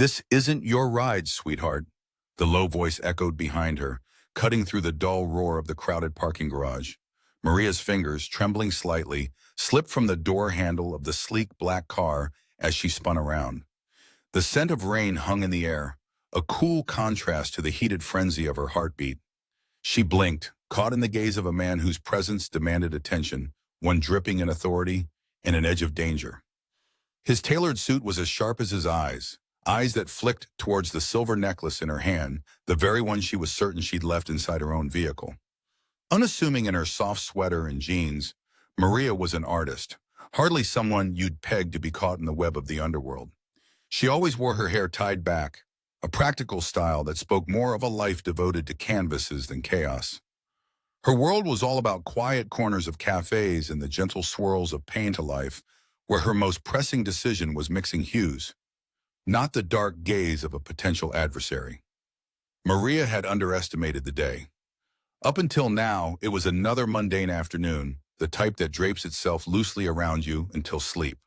This isn't your ride, sweetheart. The low voice echoed behind her, cutting through the dull roar of the crowded parking garage. Maria's fingers, trembling slightly, slipped from the door handle of the sleek black car as she spun around. The scent of rain hung in the air, a cool contrast to the heated frenzy of her heartbeat. She blinked, caught in the gaze of a man whose presence demanded attention, one dripping in authority and an edge of danger. His tailored suit was as sharp as his eyes, eyes that flicked towards the silver necklace in her hand, the very one she was certain she'd left inside her own vehicle. Unassuming in her soft sweater and jeans, Maria was an artist, hardly someone you'd peg to be caught in the web of the underworld. She always wore her hair tied back, a practical style that spoke more of a life devoted to canvases than chaos. Her world was all about quiet corners of cafes and the gentle swirls of pain to life, where her most pressing decision was mixing hues, not the dark gaze of a potential adversary. Maria had underestimated the day. Up until now, it was another mundane afternoon, the type that drapes itself loosely around you until sleep.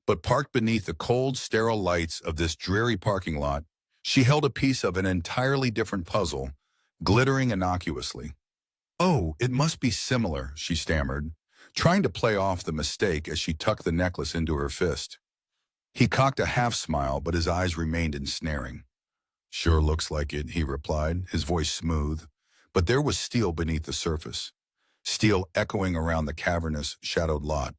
But parked beneath the cold, sterile lights of this dreary parking lot, she held a piece of an entirely different puzzle, glittering innocuously. "Oh, it must be similar," she stammered, trying to play off the mistake as she tucked the necklace into her fist. He cocked a half-smile, but his eyes remained ensnaring. "Sure looks like it," he replied, his voice smooth, but there was steel beneath the surface, steel echoing around the cavernous, shadowed lot.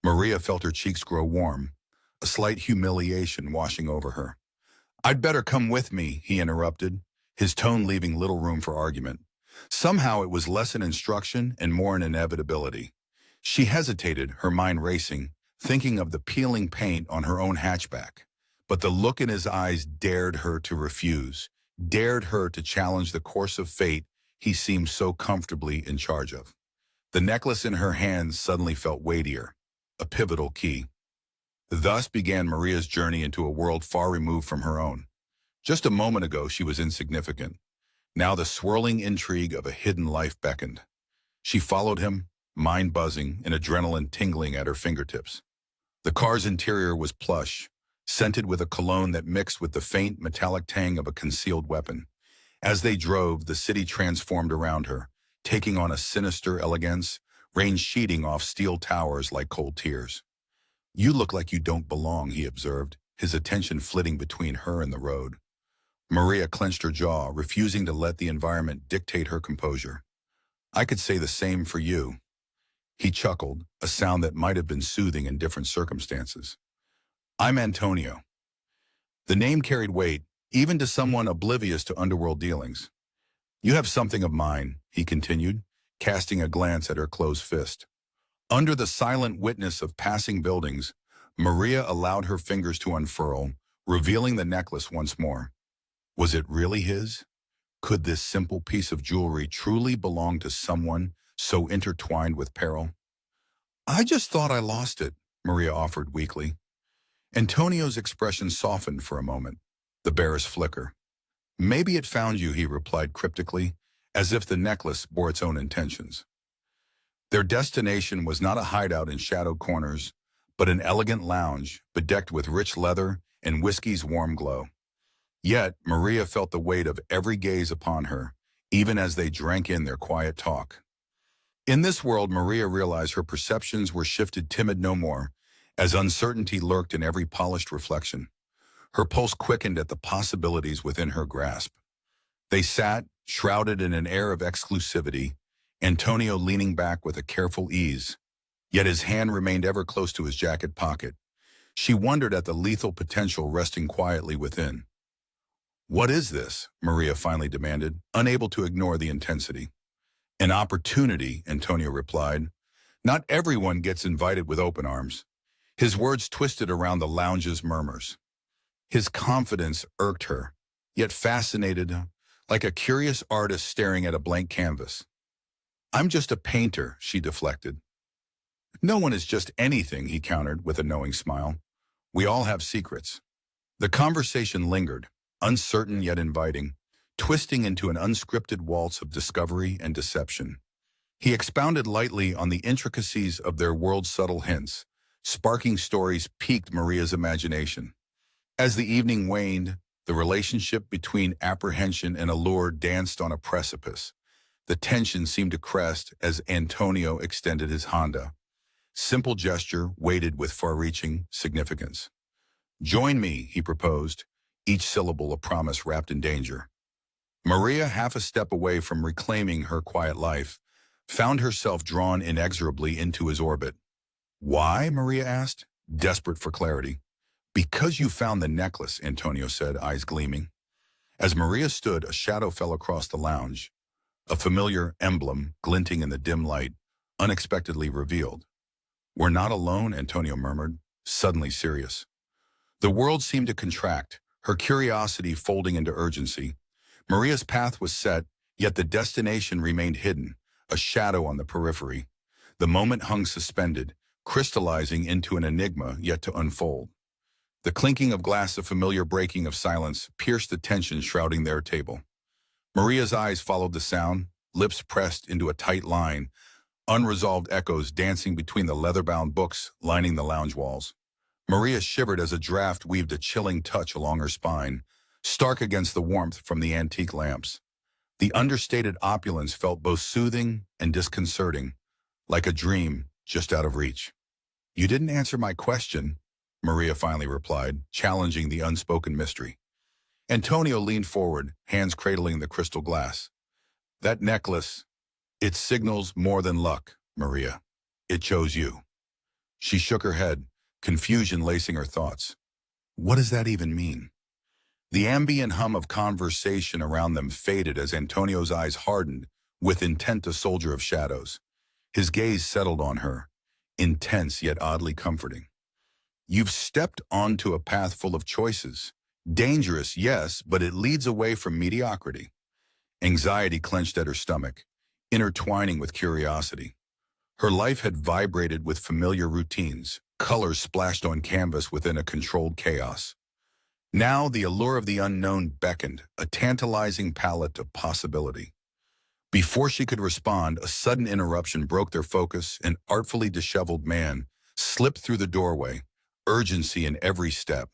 Maria felt her cheeks grow warm, a slight humiliation washing over her. "I'd better come with me," he interrupted, his tone leaving little room for argument. Somehow it was less an instruction and more an inevitability. She hesitated, her mind racing, thinking of the peeling paint on her own hatchback. But the look in his eyes dared her to refuse, dared her to challenge the course of fate he seemed so comfortably in charge of. The necklace in her hands suddenly felt weightier, a pivotal key. Thus began Maria's journey into a world far removed from her own. Just a moment ago she was insignificant. Now the swirling intrigue of a hidden life beckoned. She followed him, mind buzzing and adrenaline tingling at her fingertips. The car's interior was plush, scented with a cologne that mixed with the faint metallic tang of a concealed weapon. As they drove, the city transformed around her, taking on a sinister elegance, rain sheeting off steel towers like cold tears. "You look like you don't belong," he observed, his attention flitting between her and the road. Maria clenched her jaw, refusing to let the environment dictate her composure. "I could say the same for you." He chuckled, a sound that might have been soothing in different circumstances. "I'm Antonio." The name carried weight, even to someone oblivious to underworld dealings. "You have something of mine," he continued, casting a glance at her closed fist. Under the silent witness of passing buildings, Maria allowed her fingers to unfurl, revealing the necklace once more. Was it really his? Could this simple piece of jewelry truly belong to someone so intertwined with peril? "I just thought I lost it," Maria offered weakly. Antonio's expression softened for a moment, the barest flicker. "Maybe it found you," he replied cryptically, as if the necklace bore its own intentions. Their destination was not a hideout in shadowed corners, but an elegant lounge, bedecked with rich leather and whiskey's warm glow. Yet, Maria felt the weight of every gaze upon her, even as they drank in their quiet talk. In this world, Maria realized her perceptions were shifted timid no more, as uncertainty lurked in every polished reflection. Her pulse quickened at the possibilities within her grasp. They sat, shrouded in an air of exclusivity, Antonio leaning back with a careful ease, yet his hand remained ever close to his jacket pocket. She wondered at the lethal potential resting quietly within. "What is this?" Maria finally demanded, unable to ignore the intensity. "An opportunity," Antonio replied. "Not everyone gets invited with open arms." His words twisted around the lounge's murmurs. His confidence irked her, yet fascinated her, like a curious artist staring at a blank canvas. "I'm just a painter," she deflected. "No one is just anything," he countered with a knowing smile. "We all have secrets." The conversation lingered, uncertain yet inviting, twisting into an unscripted waltz of discovery and deception. He expounded lightly on the intricacies of their world's subtle hints, sparking stories piqued Maria's imagination. As the evening waned, the relationship between apprehension and allure danced on a precipice. The tension seemed to crest as Antonio extended his Honda. Simple gesture weighted with far-reaching significance. "Join me," he proposed, each syllable a promise wrapped in danger. Maria, half a step away from reclaiming her quiet life, found herself drawn inexorably into his orbit. "Why?" Maria asked, desperate for clarity. "Because you found the necklace," Antonio said, eyes gleaming. As Maria stood, a shadow fell across the lounge, a familiar emblem glinting in the dim light, unexpectedly revealed. "We're not alone," Antonio murmured, suddenly serious. The world seemed to contract, her curiosity folding into urgency. Maria's path was set, yet the destination remained hidden, a shadow on the periphery. The moment hung suspended, crystallizing into an enigma yet to unfold. The clinking of glass, a familiar breaking of silence, pierced the tension shrouding their table. Maria's eyes followed the sound, lips pressed into a tight line, unresolved echoes dancing between the leather-bound books lining the lounge walls. Maria shivered as a draft weaved a chilling touch along her spine, stark against the warmth from the antique lamps. The understated opulence felt both soothing and disconcerting, like a dream just out of reach. "You didn't answer my question," Maria finally replied, challenging the unspoken mystery. Antonio leaned forward, hands cradling the crystal glass. "That necklace, it signals more than luck, Maria. It chose you." She shook her head, confusion lacing her thoughts. What does that even mean? The ambient hum of conversation around them faded as Antonio's eyes hardened, with intent a soldier of shadows. His gaze settled on her, intense yet oddly comforting. "You've stepped onto a path full of choices. Dangerous, yes, but it leads away from mediocrity." Anxiety clenched at her stomach, intertwining with curiosity. Her life had vibrated with familiar routines, colors splashed on canvas within a controlled chaos. Now the allure of the unknown beckoned, a tantalizing palette of possibility. Before she could respond, a sudden interruption broke their focus. An artfully disheveled man slipped through the doorway, urgency in every step.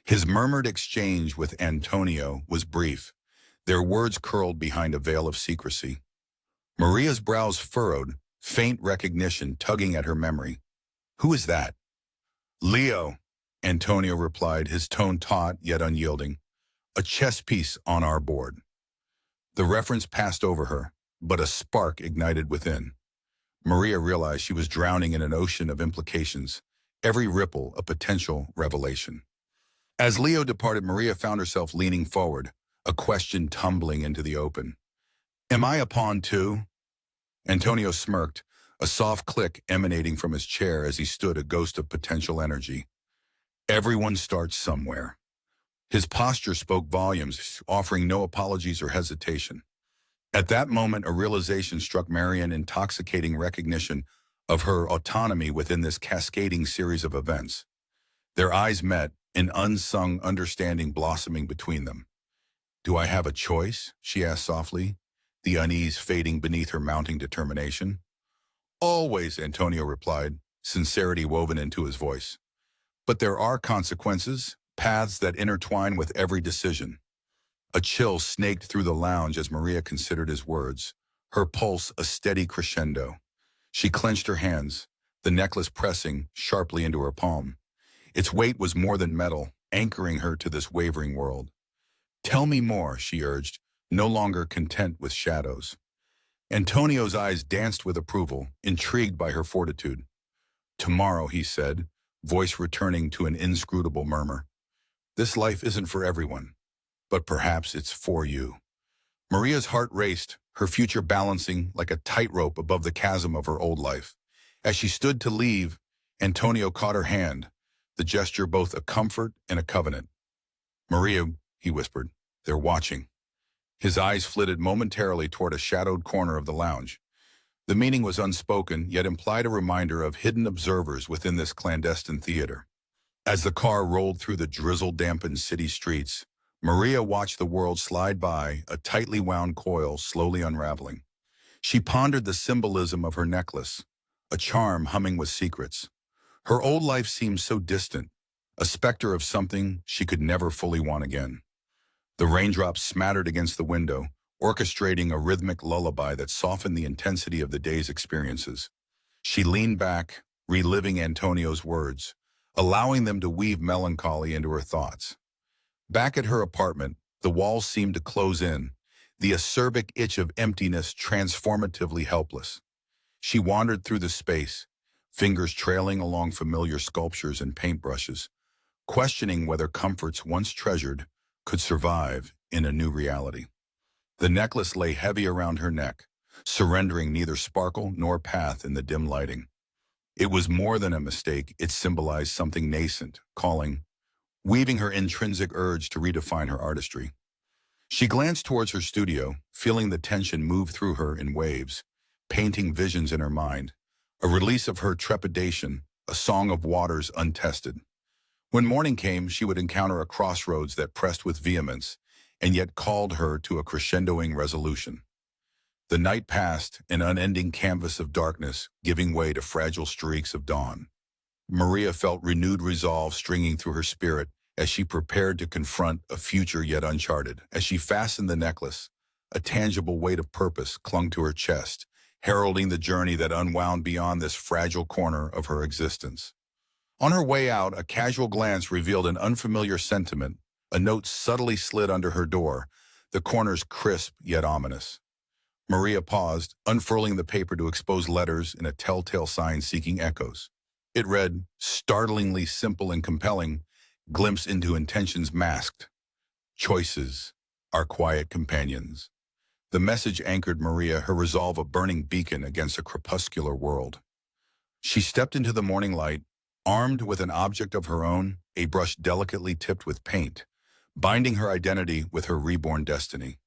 His murmured exchange with Antonio was brief, their words curled behind a veil of secrecy. Maria's brows furrowed, faint recognition tugging at her memory. "Who is that?" "Leo," Antonio replied, his tone taut yet unyielding. "A chess piece on our board." The reference passed over her, but a spark ignited within. Maria realized she was drowning in an ocean of implications, every ripple a potential revelation. As Leo departed, Maria found herself leaning forward, a question tumbling into the open. "Am I a pawn too?" Antonio smirked, a soft click emanating from his chair as he stood, a ghost of potential energy. "Everyone starts somewhere." His posture spoke volumes, offering no apologies or hesitation. At that moment, a realization struck Marian, intoxicating recognition of her autonomy within this cascading series of events. Their eyes met, an unsung understanding blossoming between them. "Do I have a choice?" she asked softly, the unease fading beneath her mounting determination. "Always," Antonio replied, sincerity woven into his voice. "But there are consequences, paths that intertwine with every decision." A chill snaked through the lounge as Maria considered his words, her pulse a steady crescendo. She clenched her hands, the necklace pressing sharply into her palm. Its weight was more than metal, anchoring her to this wavering world. "Tell me more," she urged, no longer content with shadows. Antonio's eyes danced with approval, intrigued by her fortitude. "Tomorrow," he said, voice returning to an inscrutable murmur. "This life isn't for everyone, but perhaps it's for you." Maria's heart raced, her future balancing like a tightrope above the chasm of her old life. As she stood to leave, Antonio caught her hand, the gesture both a comfort and a covenant. "Maria," he whispered, "they're watching." His eyes flitted momentarily toward a shadowed corner of the lounge. The meaning was unspoken, yet implied a reminder of hidden observers within this clandestine theater. As the car rolled through the drizzle-dampened city streets, Maria watched the world slide by, a tightly wound coil slowly unraveling. She pondered the symbolism of her necklace, a charm humming with secrets. Her old life seemed so distant, a specter of something she could never fully want again. The raindrops smattered against the window, orchestrating a rhythmic lullaby that softened the intensity of the day's experiences. She leaned back, reliving Antonio's words, allowing them to weave melancholy into her thoughts. Back at her apartment, the walls seemed to close in, the acerbic itch of emptiness transformatively helpless. She wandered through the space, fingers trailing along familiar sculptures and paintbrushes, questioning whether comforts once treasured could survive in a new reality. The necklace lay heavy around her neck, surrendering neither sparkle nor path in the dim lighting. It was more than a mistake, it symbolized something nascent, calling, weaving her intrinsic urge to redefine her artistry. She glanced towards her studio, feeling the tension move through her in waves, painting visions in her mind, a release of her trepidation, a song of waters untested. When morning came, she would encounter a crossroads that pressed with vehemence, and yet called her to a crescendoing resolution. The night passed, an unending canvas of darkness, giving way to fragile streaks of dawn. Maria felt renewed resolve stringing through her spirit as she prepared to confront a future yet uncharted. As she fastened the necklace, a tangible weight of purpose clung to her chest, heralding the journey that unwound beyond this fragile corner of her existence. On her way out, a casual glance revealed an unfamiliar sentiment. A note subtly slid under her door, the corners crisp yet ominous. Maria paused, unfurling the paper to expose letters in a telltale sign seeking echoes. It read, startlingly simple and compelling, glimpse into intentions masked. Choices, our quiet companions. The message anchored Maria, her resolve a burning beacon against a crepuscular world. She stepped into the morning light, armed with an object of her own, a brush delicately tipped with paint, binding her identity with her reborn destiny.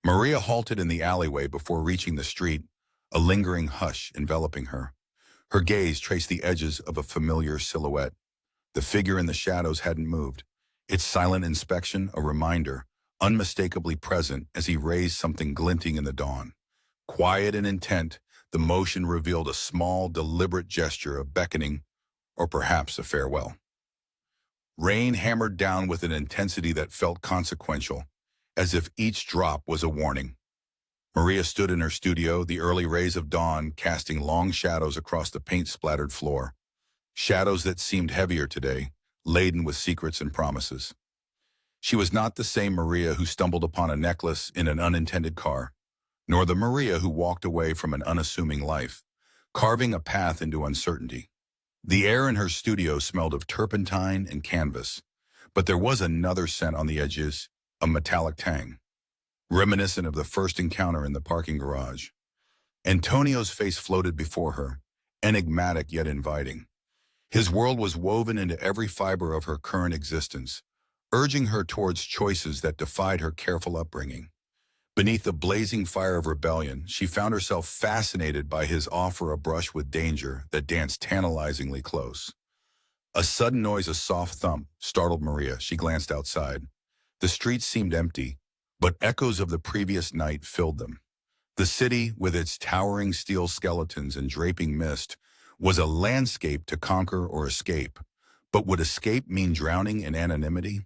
Maria halted in the alleyway before reaching the street, a lingering hush enveloping her. Her gaze traced the edges of a familiar silhouette. The figure in the shadows hadn't moved, its silent inspection a reminder, unmistakably present as he raised something glinting in the dawn. Quiet and intent, the motion revealed a small, deliberate gesture of beckoning, or perhaps a farewell. Rain hammered down with an intensity that felt consequential, as if each drop was a warning. Maria stood in her studio, the early rays of dawn casting long shadows across the paint-splattered floor. Shadows that seemed heavier today, laden with secrets and promises. She was not the same Maria who stumbled upon a necklace in an unintended car, nor the Maria who walked away from an unassuming life, carving a path into uncertainty. The air in her studio smelled of turpentine and canvas, but there was another scent on the edges, a metallic tang, reminiscent of the first encounter in the parking garage. Antonio's face floated before her, enigmatic yet inviting. His world was woven into every fiber of her current existence, urging her towards choices that defied her careful upbringing. Beneath the blazing fire of rebellion, she found herself fascinated by his offer a brush with danger that danced tantalizingly close. A sudden noise, a soft thump, startled Maria. She glanced outside. The streets seemed empty, but echoes of the previous night filled them. The city, with its towering steel skeletons and draping mist, was a landscape to conquer or escape. But would escape mean drowning in anonymity?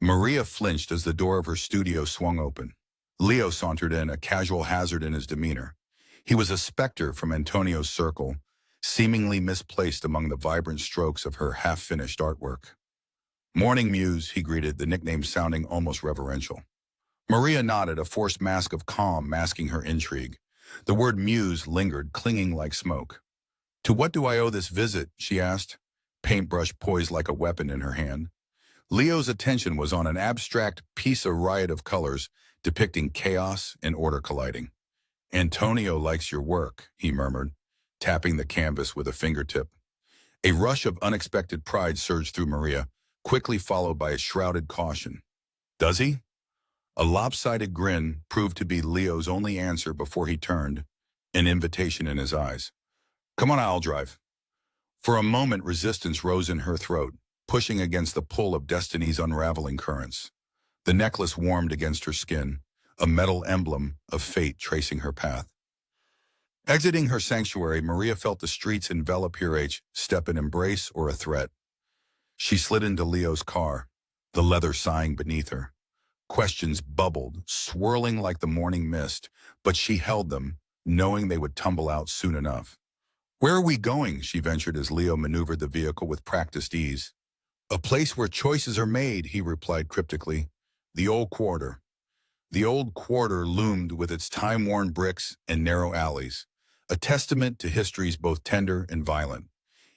Maria flinched as the door of her studio swung open. Leo sauntered in, a casual hazard in his demeanor. He was a specter from Antonio's circle, seemingly misplaced among the vibrant strokes of her half-finished artwork. "Morning, Muse," he greeted, the nickname sounding almost reverential. Maria nodded, a forced mask of calm masking her intrigue. The word Muse lingered, clinging like smoke. "To what do I owe this visit?" she asked, paintbrush poised like a weapon in her hand. Leo's attention was on an abstract piece of riot of colors depicting chaos and order colliding. "Antonio likes your work," he murmured, tapping the canvas with a fingertip. A rush of unexpected pride surged through Maria, quickly followed by a shrouded caution. "Does he?" A lopsided grin proved to be Leo's only answer before he turned, an invitation in his eyes. "Come on, I'll drive." For a moment, resistance rose in her throat, pushing against the pull of destiny's unraveling currents. The necklace warmed against her skin, a metal emblem of fate tracing her path. Exiting her sanctuary, Maria felt the streets envelop her each step an embrace or a threat. She slid into Leo's car, the leather sighing beneath her. Questions bubbled, swirling like the morning mist, but she held them, knowing they would tumble out soon enough. "Where are we going?" she ventured as Leo maneuvered the vehicle with practiced ease. "A place where choices are made," he replied cryptically. "The old quarter." The old quarter loomed with its time-worn bricks and narrow alleys, a testament to history's both tender and violent.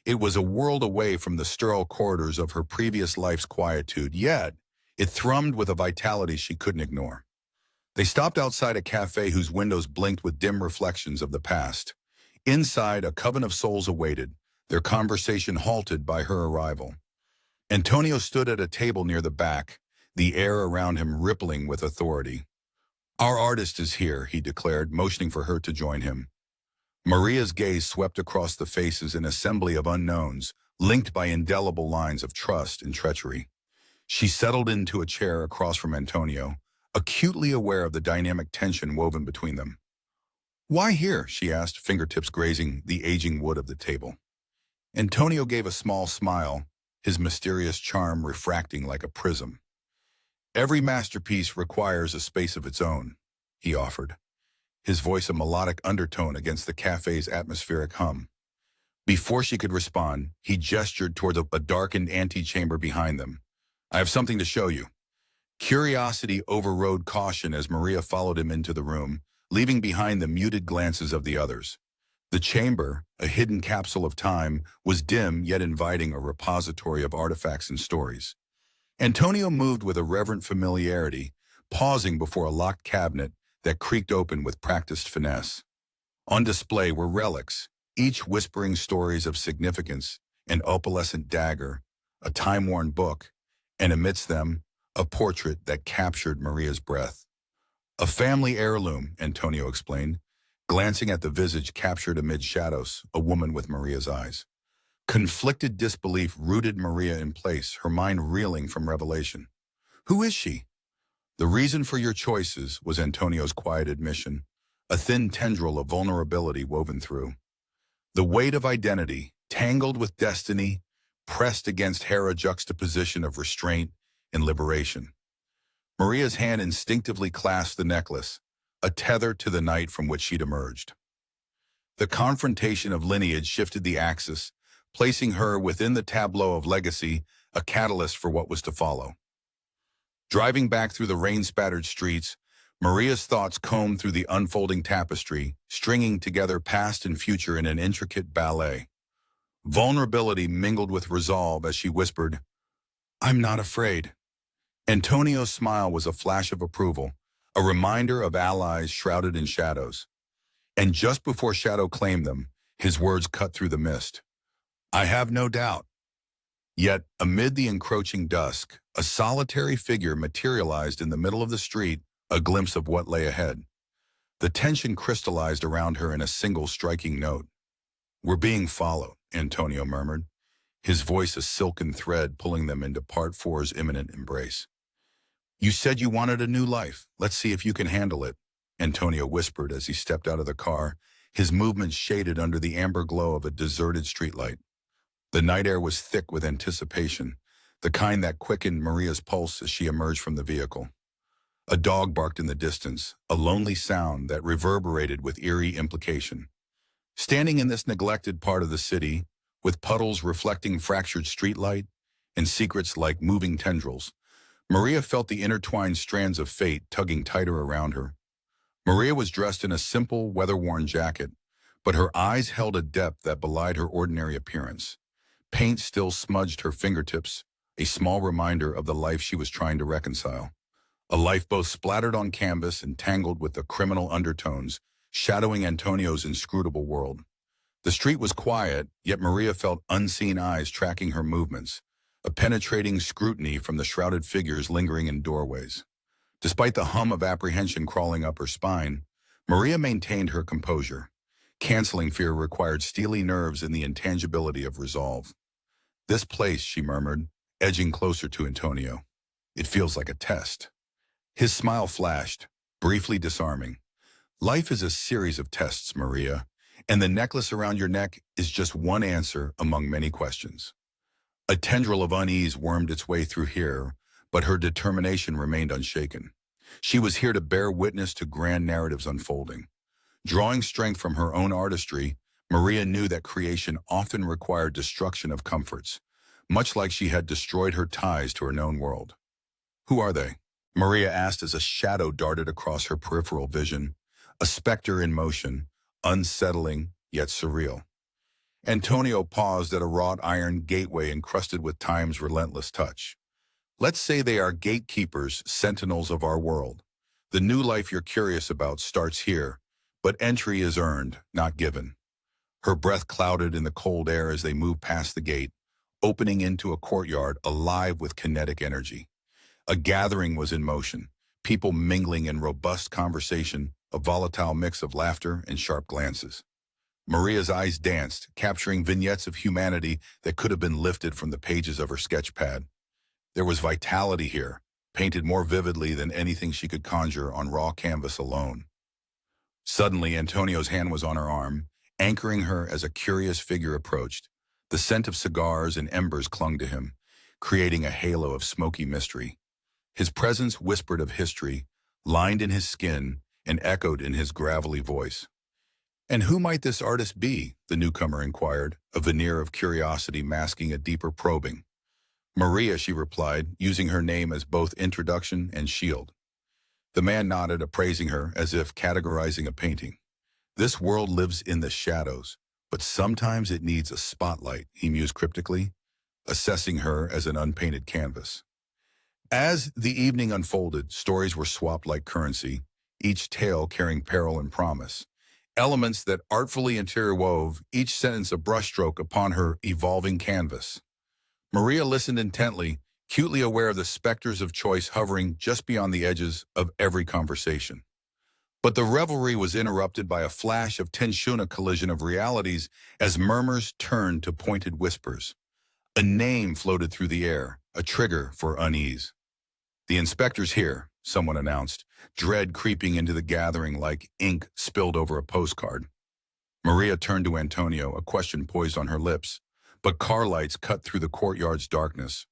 It was a world away from the sterile corridors of her previous life's quietude, yet it thrummed with a vitality she couldn't ignore. They stopped outside a cafe whose windows blinked with dim reflections of the past. Inside, a coven of souls awaited, their conversation halted by her arrival. Antonio stood at a table near the back, the air around him rippling with authority. "Our artist is here," he declared, motioning for her to join him. Maria's gaze swept across the faces, an assembly of unknowns, linked by indelible lines of trust and treachery. She settled into a chair across from Antonio, acutely aware of the dynamic tension woven between them. "Why here?" she asked, fingertips grazing the aging wood of the table. Antonio gave a small smile, his mysterious charm refracting like a prism. "Every masterpiece requires a space of its own," he offered, his voice a melodic undertone against the cafe's atmospheric hum. Before she could respond, he gestured toward a darkened antechamber behind them. "I have something to show you." Curiosity overrode caution as Maria followed him into the room, leaving behind the muted glances of the others. The chamber, a hidden capsule of time, was dim yet inviting, a repository of artifacts and stories. Antonio moved with a reverent familiarity, pausing before a locked cabinet that creaked open with practiced finesse. On display were relics, each whispering stories of significance: an opalescent dagger, a time-worn book, and amidst them, a portrait that captured Maria's breath. "A family heirloom," Antonio explained, glancing at the visage captured amid shadows, a woman with Maria's eyes. Conflicted disbelief rooted Maria in place, her mind reeling from revelation. "Who is she?" "The reason for your choices," was Antonio's quiet admission, a thin tendril of vulnerability woven through. The weight of identity, tangled with destiny, pressed against Hera juxtaposition of restraint and liberation. Maria's hand instinctively clasped the necklace, a tether to the night from which she'd emerged. The confrontation of lineage shifted the axis, placing her within the tableau of legacy, a catalyst for what was to follow. Driving back through the rain-spattered streets, Maria's thoughts combed through the unfolding tapestry, stringing together past and future in an intricate ballet. Vulnerability mingled with resolve as she whispered, "I'm not afraid." Antonio's smile was a flash of approval, a reminder of allies shrouded in shadows. And just before shadow claimed them, his words cut through the mist. "I have no doubt." Yet, amid the encroaching dusk, a solitary figure materialized in the middle of the street, a glimpse of what lay ahead. The tension crystallized around her in a single striking note. "We're being followed," Antonio murmured, his voice a silken thread pulling them into Part 4's imminent embrace. "You said you wanted a new life. Let's see if you can handle it," Antonio whispered as he stepped out of the car, his movements shaded under the amber glow of a deserted streetlight. The night air was thick with anticipation, the kind that quickened Maria's pulse as she emerged from the vehicle. A dog barked in the distance, a lonely sound that reverberated with eerie implication. Standing in this neglected part of the city, with puddles reflecting fractured streetlight and secrets like moving tendrils, Maria felt the intertwined strands of fate tugging tighter around her. Maria was dressed in a simple, weather-worn jacket, but her eyes held a depth that belied her ordinary appearance. Paint still smudged her fingertips, a small reminder of the life she was trying to reconcile. A life both splattered on canvas and tangled with the criminal undertones, shadowing Antonio's inscrutable world. The street was quiet, yet Maria felt unseen eyes tracking her movements, a penetrating scrutiny from the shrouded figures lingering in doorways. Despite the hum of apprehension crawling up her spine, Maria maintained her composure. Canceling fear required steely nerves and the intangibility of resolve. "This place," she murmured, edging closer to Antonio. "It feels like a test." His smile flashed, briefly disarming. "Life is a series of tests, Maria, and the necklace around your neck is just one answer among many questions." A tendril of unease wormed its way through here, but her determination remained unshaken. She was here to bear witness to grand narratives unfolding. Drawing strength from her own artistry, Maria knew that creation often required destruction of comforts, much like she had destroyed her ties to her known world. Who are they? Maria asked as a shadow darted across her peripheral vision, a specter in motion, unsettling yet surreal. Antonio paused at a wrought iron gateway encrusted with time's relentless touch. Let's say they are gatekeepers, sentinels of our world. The new life you're curious about starts here, but entry is earned, not given. Her breath clouded in the cold air as they moved past the gate, opening into a courtyard alive with kinetic energy. A gathering was in motion, people mingling in robust conversation, a volatile mix of laughter and sharp glances. Maria's eyes danced, capturing vignettes of humanity that could have been lifted from the pages of her sketchpad. There was vitality here, painted more vividly than anything she could conjure on raw canvas alone. Suddenly, Antonio's hand was on her arm, anchoring her as a curious figure approached. The scent of cigars and embers clung to him, creating a halo of smoky mystery. His presence whispered of history, lined in his skin and echoed in his gravelly voice. "And who might this artist be?" the newcomer inquired, a veneer of curiosity masking a deeper probing. "Maria," she replied, using her name as both introduction and shield. The man nodded, appraising her as if categorizing a painting. "This world lives in the shadows, but sometimes it needs a spotlight," he mused cryptically, assessing her as an unpainted canvas. As the evening unfolded, stories were swapped like currency, each tale carrying peril and promise. Elements that artfully interwove, each sentence a brushstroke upon her evolving canvas. Maria listened intently, acutely aware of the specters of choice hovering just beyond the edges of every conversation. But the revelry was interrupted by a flash of tension, a collision of realities as murmurs turned to pointed whispers. A name floated through the air, a trigger for unease. "The inspector's here," someone announced, dread creeping into the gathering like ink spilled over a postcard. Maria turned to Antonio, a question poised on her lips, but car lights cut through the courtyard's darkness.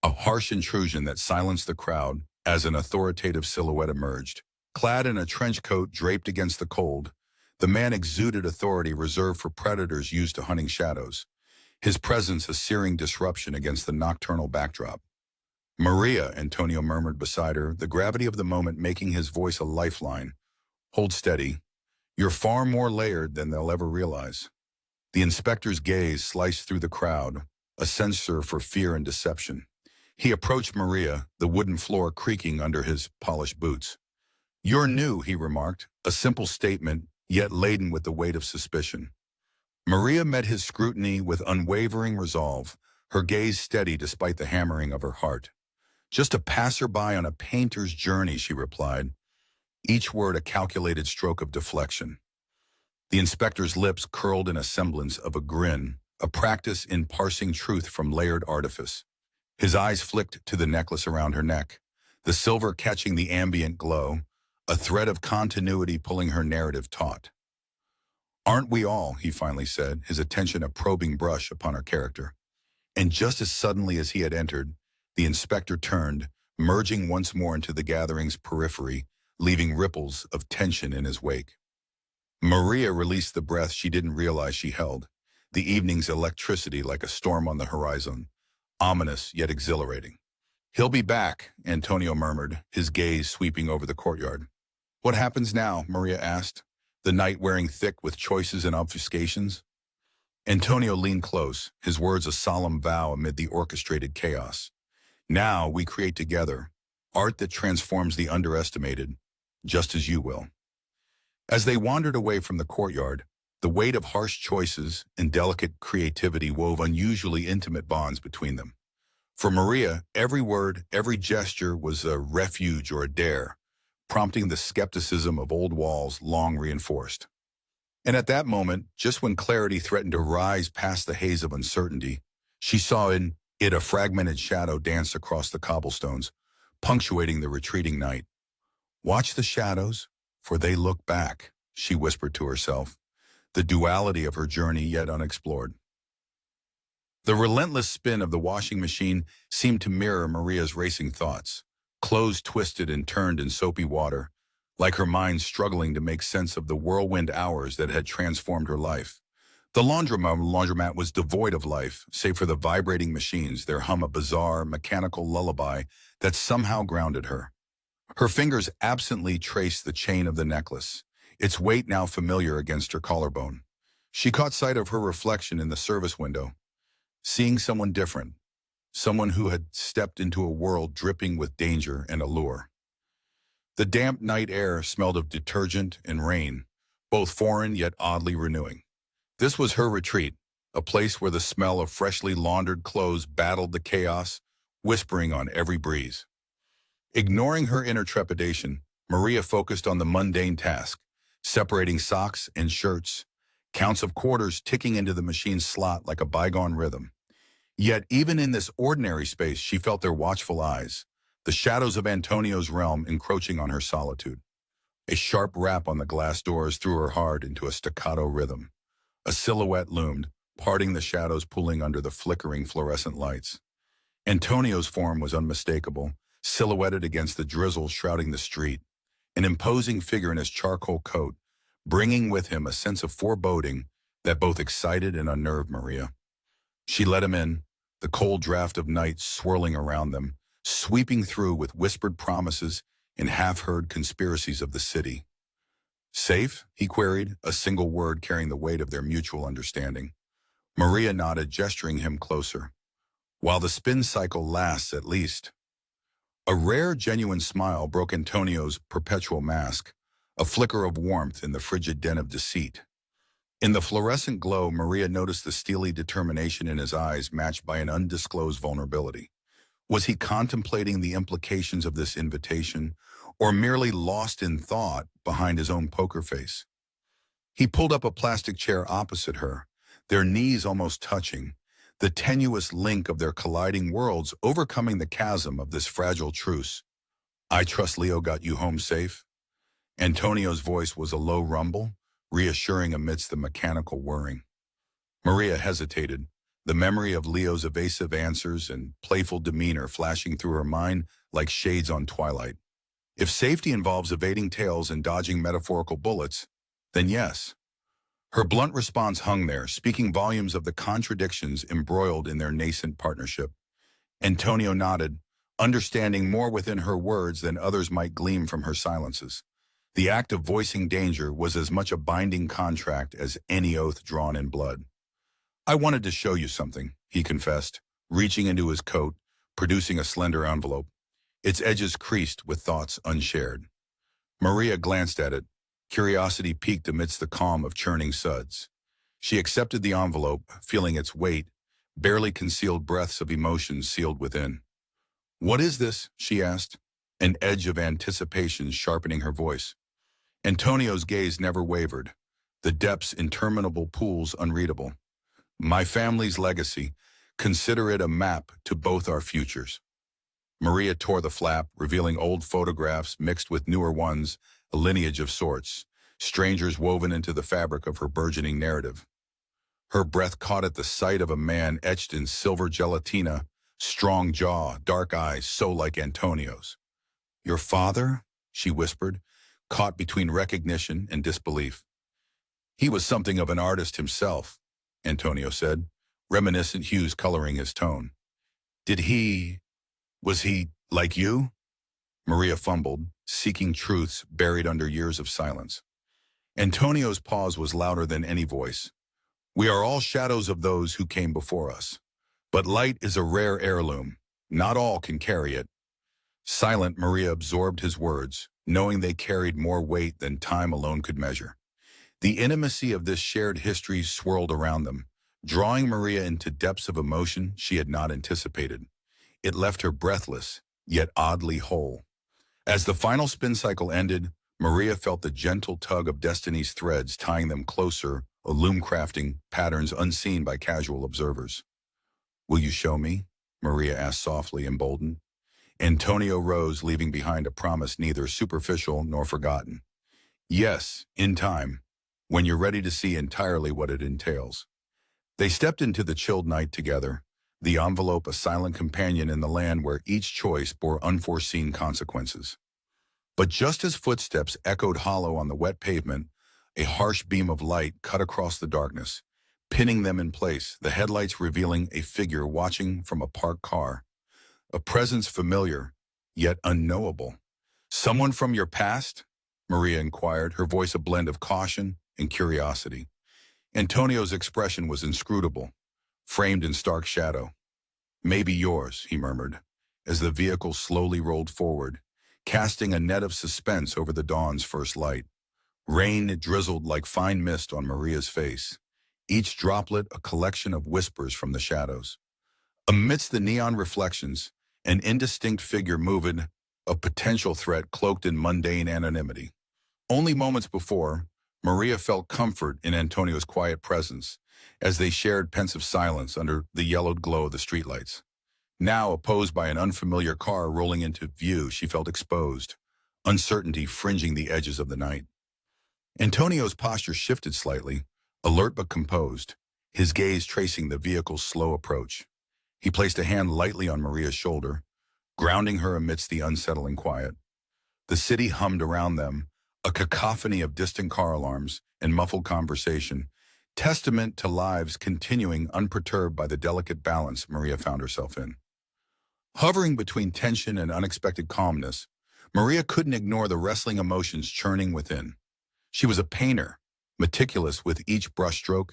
A harsh intrusion that silenced the crowd as an authoritative silhouette emerged. Clad in a trench coat draped against the cold, the man exuded authority reserved for predators used to hunting shadows, his presence a searing disruption against the nocturnal backdrop. "Maria," Antonio murmured beside her, the gravity of the moment making his voice a lifeline. "Hold steady. You're far more layered than they'll ever realize." The inspector's gaze sliced through the crowd, a censor for fear and deception. He approached Maria, the wooden floor creaking under his polished boots. "You're new," he remarked, a simple statement, yet laden with the weight of suspicion. Maria met his scrutiny with unwavering resolve, her gaze steady despite the hammering of her heart. "Just a passerby on a painter's journey," she replied, each word a calculated stroke of deflection. The inspector's lips curled in a semblance of a grin, a practice in parsing truth from layered artifice. His eyes flicked to the necklace around her neck, the silver catching the ambient glow, a thread of continuity pulling her narrative taut. "Aren't we all?" he finally said, his attention a probing brush upon her character. And just as suddenly as he had entered, the inspector turned, merging once more into the gathering's periphery, leaving ripples of tension in his wake. Maria released the breath she didn't realize she held, the evening's electricity like a storm on the horizon, ominous yet exhilarating. "He'll be back," Antonio murmured, his gaze sweeping over the courtyard. "What happens now?" Maria asked, the night wearing thick with choices and obfuscations. Antonio leaned close, his words a solemn vow amid the orchestrated chaos. "Now we create together, art that transforms the underestimated, just as you will." As they wandered away from the courtyard, the weight of harsh choices and delicate creativity wove unusually intimate bonds between them. For Maria, every word, every gesture was a refuge or a dare, prompting the skepticism of old walls long reinforced. And at that moment, just when clarity threatened to rise past the haze of uncertainty, she saw in it a fragmented shadow dance across the cobblestones, punctuating the retreating night. "Watch the shadows, for they look back," she whispered to herself, the duality of her journey yet unexplored. The relentless spin of the washing machine seemed to mirror Maria's racing thoughts. Clothes twisted and turned in soapy water, like her mind struggling to make sense of the whirlwind hours that had transformed her life. The laundromat was devoid of life, save for the vibrating machines, their hum a bizarre, mechanical lullaby that somehow grounded her. Her fingers absently traced the chain of the necklace, its weight now familiar against her collarbone. She caught sight of her reflection in the service window, seeing someone different, someone who had stepped into a world dripping with danger and allure. The damp night air smelled of detergent and rain, both foreign yet oddly renewing. This was her retreat, a place where the smell of freshly laundered clothes battled the chaos, whispering on every breeze. Ignoring her inner trepidation, Maria focused on the mundane task, separating socks and shirts, counts of quarters ticking into the machine's slot like a bygone rhythm. Yet even in this ordinary space, she felt their watchful eyes, the shadows of Antonio's realm encroaching on her solitude. A sharp rap on the glass doors threw her heart into a staccato rhythm. A silhouette loomed, parting the shadows pulling under the flickering fluorescent lights. Antonio's form was unmistakable, silhouetted against the drizzle shrouding the street, an imposing figure in his charcoal coat, bringing with him a sense of foreboding that both excited and unnerved Maria. She let him in, the cold draft of night swirling around them, sweeping through with whispered promises and half-heard conspiracies of the city. "Safe?" he queried, a single word carrying the weight of their mutual understanding. Maria nodded, gesturing him closer. "While the spin cycle lasts, at least." A rare, genuine smile broke Antonio's perpetual mask, a flicker of warmth in the frigid den of deceit. In the fluorescent glow, Maria noticed the steely determination in his eyes matched by an undisclosed vulnerability. Was he contemplating the implications of this invitation, or merely lost in thought behind his own poker face? He pulled up a plastic chair opposite her, their knees almost touching, the tenuous link of their colliding worlds overcoming the chasm of this fragile truce. "I trust Leo got you home safe?" Antonio's voice was a low rumble, reassuring amidst the mechanical whirring. Maria hesitated, the memory of Leo's evasive answers and playful demeanor flashing through her mind like shades on twilight. If safety involves evading tails and dodging metaphorical bullets, then yes. Her blunt response hung there, speaking volumes of the contradictions embroiled in their nascent partnership. Antonio nodded, understanding more within her words than others might glean from her silences. The act of voicing danger was as much a binding contract as any oath drawn in blood. "I wanted to show you something," he confessed, reaching into his coat, producing a slender envelope, its edges creased with thoughts unshared. Maria glanced at it, curiosity piqued amidst the calm of churning suds. She accepted the envelope, feeling its weight, barely concealed breaths of emotion sealed within. "What is this?" she asked, an edge of anticipation sharpening her voice. Antonio's gaze never wavered, the depths interminable pools unreadable. "My family's legacy. Consider it a map to both our futures." Maria tore the flap, revealing old photographs mixed with newer ones, a lineage of sorts, strangers woven into the fabric of her burgeoning narrative. Her breath caught at the sight of a man etched in silver gelatina, strong jaw, dark eyes, so like Antonio's. "Your father?" she whispered, caught between recognition and disbelief. "He was something of an artist himself," Antonio said, reminiscent hues coloring his tone. Was he like you?" Maria fumbled, seeking truths buried under years of silence. Antonio's pause was louder than any voice. "We are all shadows of those who came before us. But light is a rare heirloom. Not all can carry it." Silent, Maria absorbed his words, knowing they carried more weight than time alone could measure. The intimacy of this shared history swirled around them, drawing Maria into depths of emotion she had not anticipated. It left her breathless, yet oddly whole. As the final spin cycle ended, Maria felt the gentle tug of destiny's threads tying them closer, loom-crafting patterns unseen by casual observers. "Will you show me?" Maria asked softly, emboldened. Antonio rose, leaving behind a promise neither superficial nor forgotten. "Yes, in time, when you're ready to see entirely what it entails." They stepped into the chilled night together, the envelope a silent companion in the land where each choice bore unforeseen consequences. But just as footsteps echoed hollow on the wet pavement, a harsh beam of light cut across the darkness, pinning them in place, the headlights revealing a figure watching from a parked car, a presence familiar, yet unknowable. "Someone from your past?" Maria inquired, her voice a blend of caution and curiosity. Antonio's expression was inscrutable, framed in stark shadow. "Maybe yours," he murmured, as the vehicle slowly rolled forward, casting a net of suspense over the dawn's first light. Rain drizzled like fine mist on Maria's face, each droplet a collection of whispers from the shadows. Amidst the neon reflections, an indistinct figure moved, a potential threat cloaked in mundane anonymity. Only moments before, Maria felt comfort in Antonio's quiet presence as they shared pensive silence under the yellowed glow of the streetlights. Now, opposed by an unfamiliar car rolling into view, she felt exposed, uncertainty fringing the edges of the night. Antonio's posture shifted slightly, alert but composed, his gaze tracing the vehicle's slow approach. He placed a hand lightly on Maria's shoulder, grounding her amidst the unsettling quiet. The city hummed around them, a cacophony of distant car alarms and muffled conversation, testament to lives continuing unperturbed by the delicate balance Maria found herself in. Hovering between tension and unexpected calmness, Maria couldn't ignore the wrestling emotions churning within. She was a painter, meticulous with each brushstroke,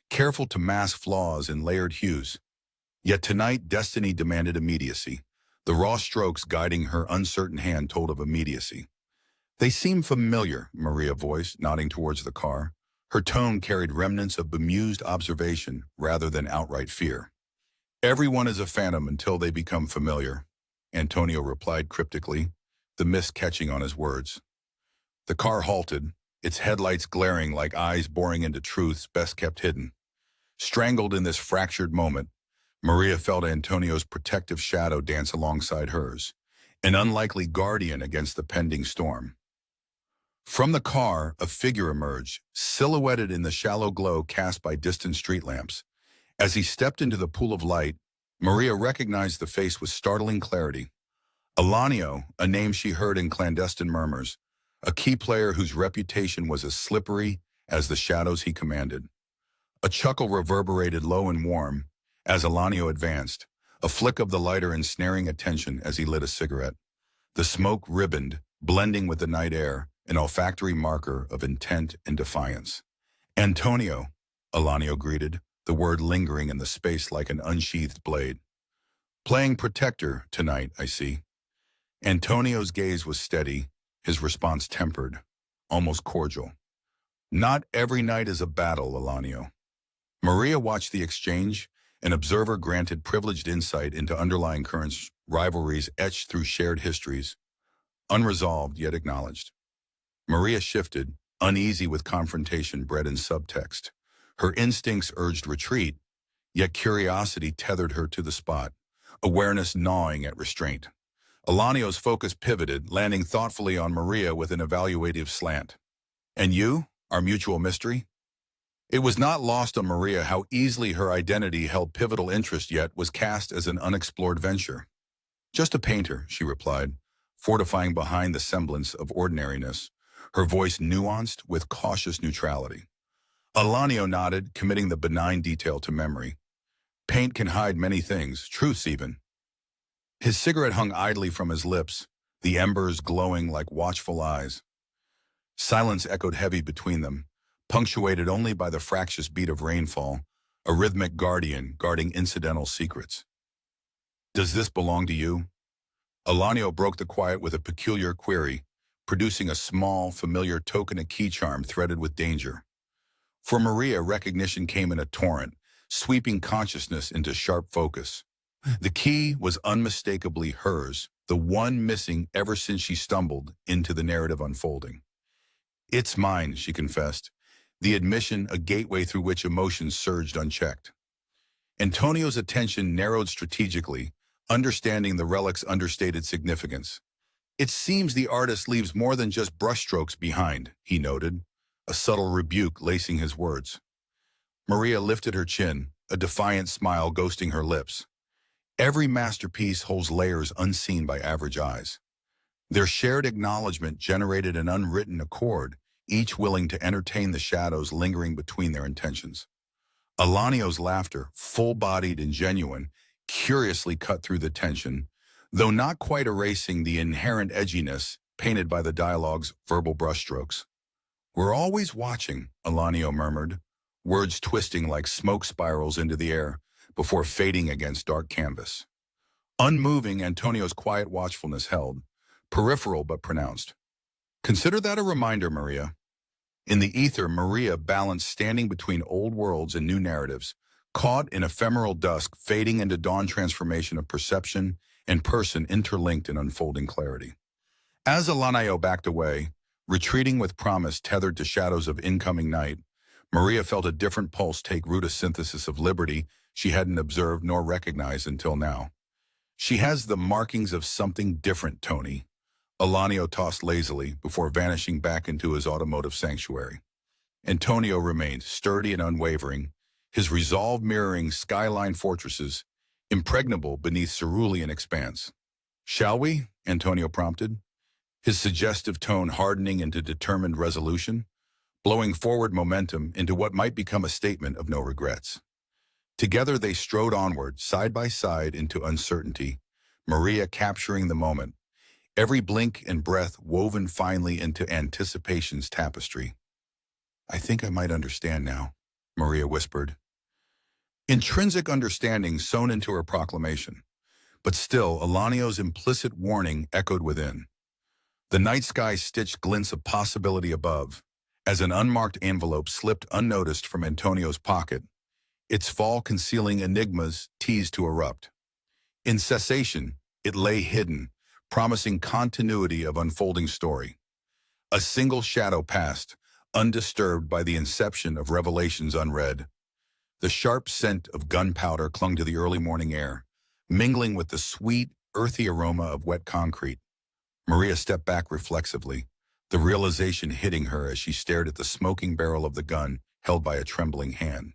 careful to mask flaws in layered hues. Yet tonight, destiny demanded immediacy. The raw strokes guiding her uncertain hand told of immediacy. "They seem familiar," Maria voiced, nodding towards the car. Her tone carried remnants of bemused observation rather than outright fear. "Everyone is a phantom until they become familiar," Antonio replied cryptically, the mist catching on his words. The car halted, its headlights glaring like eyes boring into truths best kept hidden. Strangled in this fractured moment, Maria felt Antonio's protective shadow dance alongside hers, an unlikely guardian against the pending storm. From the car, a figure emerged, silhouetted in the shallow glow cast by distant street lamps. As he stepped into the pool of light, Maria recognized the face with startling clarity. Alanio, a name she heard in clandestine murmurs, a key player whose reputation was as slippery as the shadows he commanded. A chuckle reverberated low and warm as Alanio advanced, a flick of the lighter ensnaring attention as he lit a cigarette. The smoke ribboned, blending with the night air, an olfactory marker of intent and defiance. "Antonio," Alanio greeted, the word lingering in the space like an unsheathed blade. "Playing protector tonight, I see." Antonio's gaze was steady, his response tempered, almost cordial. "Not every night is a battle, Alanio." Maria watched the exchange, an observer granted privileged insight into underlying currents, rivalries etched through shared histories, unresolved yet acknowledged. Maria shifted, uneasy with confrontation bred in subtext. Her instincts urged retreat, yet curiosity tethered her to the spot, awareness gnawing at restraint. Alanio's focus pivoted, landing thoughtfully on Maria with an evaluative slant. "And you, our mutual mystery?" It was not lost on Maria how easily her identity held pivotal interest yet was cast as an unexplored venture. "Just a painter," she replied, fortifying behind the semblance of ordinariness, her voice nuanced with cautious neutrality. Alanio nodded, committing the benign detail to memory. "Paint can hide many things, truths even." His cigarette hung idly from his lips, the embers glowing like watchful eyes. Silence echoed heavy between them, punctuated only by the fractious beat of rainfall, a rhythmic guardian guarding incidental secrets. "Does this belong to you?" Alanio broke the quiet with a peculiar query, producing a small, familiar token of key charm threaded with danger. For Maria, recognition came in a torrent, sweeping consciousness into sharp focus. The key was unmistakably hers, the one missing ever since she stumbled into the narrative unfolding. "It's mine," she confessed, the admission a gateway through which emotions surged unchecked. Antonio's attention narrowed strategically, understanding the relic's understated significance. "It seems the artist leaves more than just brushstrokes behind," he noted, a subtle rebuke lacing his words. Maria lifted her chin, a defiant smile ghosting her lips. Every masterpiece holds layers unseen by average eyes. Their shared acknowledgement generated an unwritten accord, each willing to entertain the shadows lingering between their intentions. Alanio's laughter, full-bodied and genuine, curiously cut through the tension, though not quite erasing the inherent edginess painted by the dialogue's verbal brushstrokes. "We're always watching," Alanio murmured, words twisting like smoke spirals into the air before fading against dark canvas. Unmoving, Antonio's quiet watchfulness held, peripheral but pronounced. "Consider that a reminder, Maria." In the ether, Maria balanced standing between old worlds and new narratives, caught in ephemeral dusk, fading into dawn transformation of perception and person interlinked in unfolding clarity. As Alanio backed away, retreating with promise tethered to shadows of incoming night, Maria felt a different pulse take root, a synthesis of liberty she hadn't observed nor recognized until now. "She has the markings of something different, Tony," Alanio tossed lazily before vanishing back into his automotive sanctuary. Antonio remained sturdy and unwavering, his resolve mirroring skyline fortresses, impregnable beneath cerulean expanse. "Shall we?" Antonio prompted, his suggestive tone hardening into determined resolution, blowing forward momentum into what might become a statement of no regrets. Together they strode onward, side by side, into uncertainty, Maria capturing the moment, every blink and breath woven finely into anticipation's tapestry. "I think I might understand now," Maria whispered. Intrinsic understanding sewn into her proclamation, but still Alanio's implicit warning echoed within. The night sky stitched glints of possibility above, as an unmarked envelope slipped unnoticed from Antonio's pocket, its fall concealing enigmas teased to erupt. In cessation, it lay hidden, promising continuity of unfolding story. A single shadow passed, undisturbed by the inception of revelations unread. The sharp scent of gunpowder clung to the early morning air, mingling with the sweet, earthy aroma of wet concrete. Maria stepped back reflexively, the realization hitting her as she stared at the smoking barrel of the gun held by a trembling hand.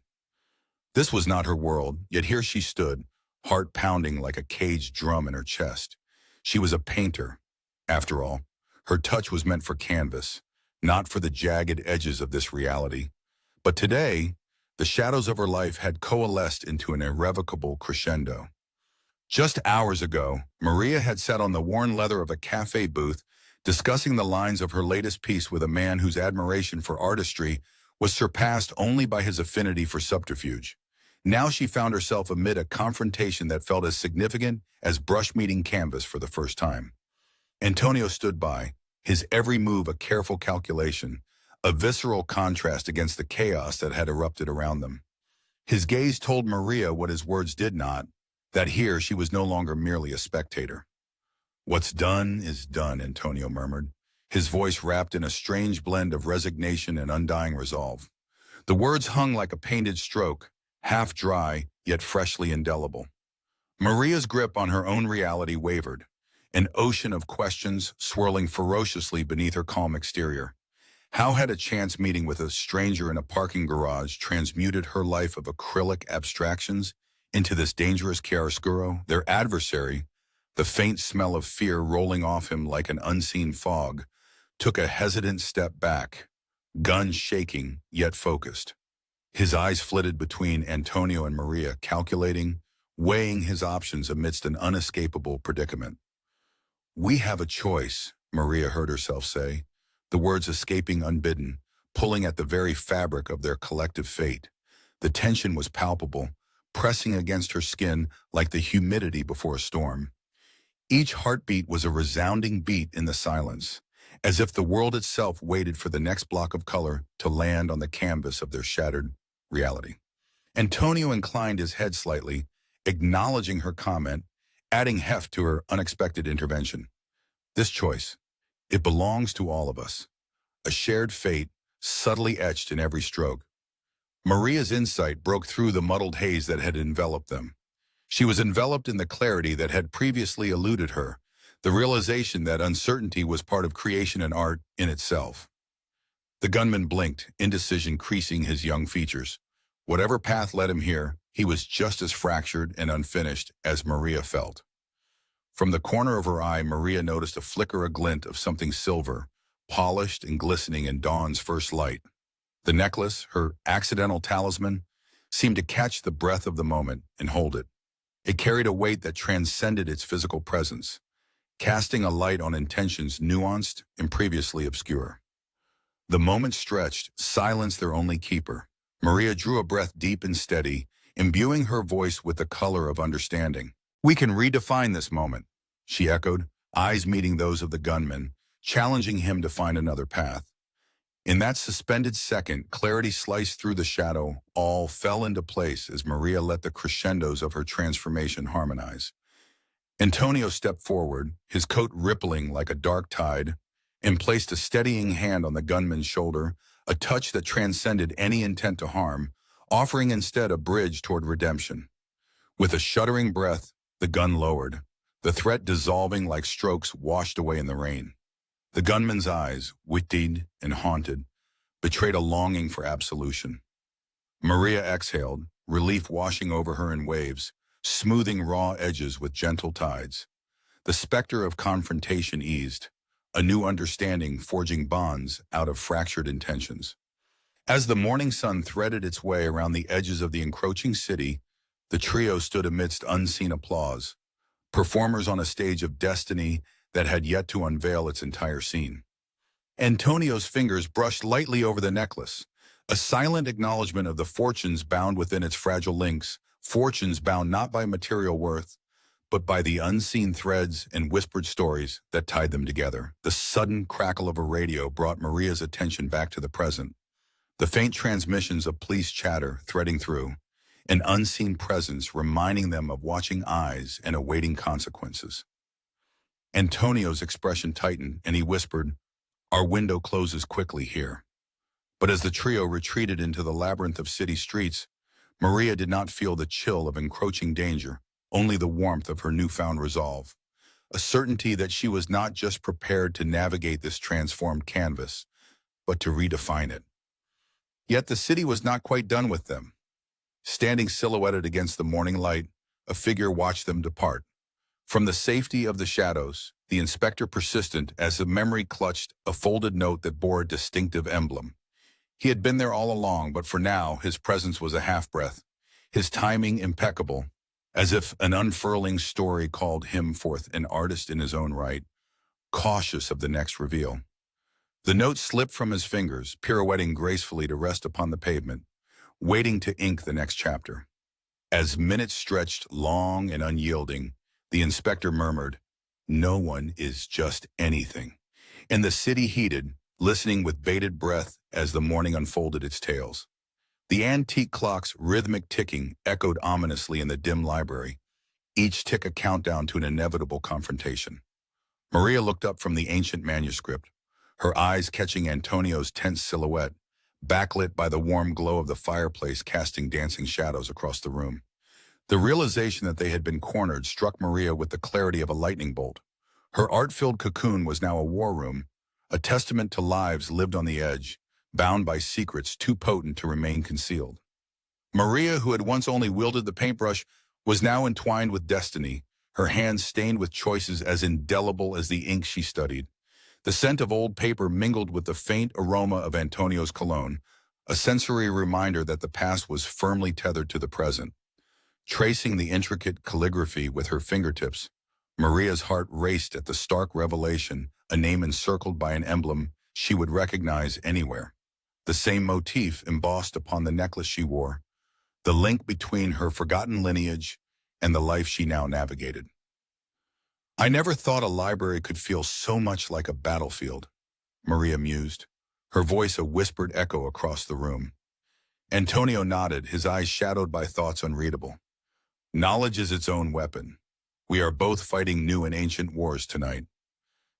This was not her world, yet here she stood, heart pounding like a caged drum in her chest. She was a painter. After all, her touch was meant for canvas, not for the jagged edges of this reality. But today, the shadows of her life had coalesced into an irrevocable crescendo. Just hours ago, Maria had sat on the worn leather of a cafe booth, discussing the lines of her latest piece with a man whose admiration for artistry was surpassed only by his affinity for subterfuge. Now she found herself amid a confrontation that felt as significant as brush-meeting canvas for the first time. Antonio stood by, his every move a careful calculation, a visceral contrast against the chaos that had erupted around them. His gaze told Maria what his words did not, that here she was no longer merely a spectator. "What's done is done," Antonio murmured, his voice wrapped in a strange blend of resignation and undying resolve. The words hung like a painted stroke, half dry, yet freshly indelible. Maria's grip on her own reality wavered, an ocean of questions swirling ferociously beneath her calm exterior. How had a chance meeting with a stranger in a parking garage transmuted her life of acrylic abstractions into this dangerous chiaroscuro? Their adversary, the faint smell of fear rolling off him like an unseen fog, took a hesitant step back, gun shaking yet focused. His eyes flitted between Antonio and Maria, calculating, weighing his options amidst an unescapable predicament. "We have a choice," Maria heard herself say, the words escaping unbidden, pulling at the very fabric of their collective fate. The tension was palpable, pressing against her skin like the humidity before a storm. Each heartbeat was a resounding beat in the silence, as if the world itself waited for the next block of color to land on the canvas of their shattered reality. Antonio inclined his head slightly, acknowledging her comment, adding heft to her unexpected intervention. "This choice, it belongs to all of us, a shared fate subtly etched in every stroke." Maria's insight broke through the muddled haze that had enveloped them. She was enveloped in the clarity that had previously eluded her, the realization that uncertainty was part of creation and art in itself. The gunman blinked, indecision creasing his young features. Whatever path led him here, he was just as fractured and unfinished as Maria felt. From the corner of her eye, Maria noticed a glint of something silver, polished and glistening in dawn's first light. The necklace, her accidental talisman, seemed to catch the breath of the moment and hold it. It carried a weight that transcended its physical presence, casting a light on intentions nuanced and previously obscure. The moment stretched, silence their only keeper. Maria drew a breath deep and steady, imbuing her voice with the color of understanding. "We can redefine this moment," she echoed, eyes meeting those of the gunman, challenging him to find another path. In that suspended second, clarity sliced through the shadow. All fell into place as Maria let the crescendos of her transformation harmonize. Antonio stepped forward, his coat rippling like a dark tide, and placed a steadying hand on the gunman's shoulder, a touch that transcended any intent to harm, offering instead a bridge toward redemption. With a shuddering breath, the gun lowered, the threat dissolving like strokes washed away in the rain. The gunman's eyes, wittied and haunted, betrayed a longing for absolution. Maria exhaled, relief washing over her in waves, smoothing raw edges with gentle tides. The specter of confrontation eased, a new understanding forging bonds out of fractured intentions. As the morning sun threaded its way around the edges of the encroaching city, the trio stood amidst unseen applause, performers on a stage of destiny that had yet to unveil its entire scene. Antonio's fingers brushed lightly over the necklace, a silent acknowledgement of the fortunes bound within its fragile links, fortunes bound not by material worth, but by the unseen threads and whispered stories that tied them together. The sudden crackle of a radio brought Maria's attention back to the present, the faint transmissions of police chatter threading through, an unseen presence reminding them of watching eyes and awaiting consequences. Antonio's expression tightened, and he whispered, "Our window closes quickly here." But as the trio retreated into the labyrinth of city streets, Maria did not feel the chill of encroaching danger, only the warmth of her newfound resolve, a certainty that she was not just prepared to navigate this transformed canvas, but to redefine it. Yet the city was not quite done with them. Standing silhouetted against the morning light, a figure watched them depart. From the safety of the shadows, the inspector persisted as the memory clutched a folded note that bore a distinctive emblem. He had been there all along, but for now, his presence was a half-breath, his timing impeccable, as if an unfurling story called him forth, an artist in his own right, cautious of the next reveal. The note slipped from his fingers, pirouetting gracefully to rest upon the pavement, waiting to ink the next chapter. As minutes stretched long and unyielding, the inspector murmured, "No one is just anything." And the city heated, listening with bated breath as the morning unfolded its tales. The antique clock's rhythmic ticking echoed ominously in the dim library, each tick a countdown to an inevitable confrontation. Maria looked up from the ancient manuscript, her eyes catching Antonio's tense silhouette, backlit by the warm glow of the fireplace casting dancing shadows across the room. The realization that they had been cornered struck Maria with the clarity of a lightning bolt. Her art-filled cocoon was now a war room, a testament to lives lived on the edge, bound by secrets too potent to remain concealed. Maria, who had once only wielded the paintbrush, was now entwined with destiny, her hands stained with choices as indelible as the ink she studied. The scent of old paper mingled with the faint aroma of Antonio's cologne, a sensory reminder that the past was firmly tethered to the present. Tracing the intricate calligraphy with her fingertips, Maria's heart raced at the stark revelation, a name encircled by an emblem she would recognize anywhere. The same motif embossed upon the necklace she wore, the link between her forgotten lineage and the life she now navigated. "I never thought a library could feel so much like a battlefield," Maria mused, her voice a whispered echo across the room. Antonio nodded, his eyes shadowed by thoughts unreadable. "Knowledge is its own weapon. We are both fighting new and ancient wars tonight."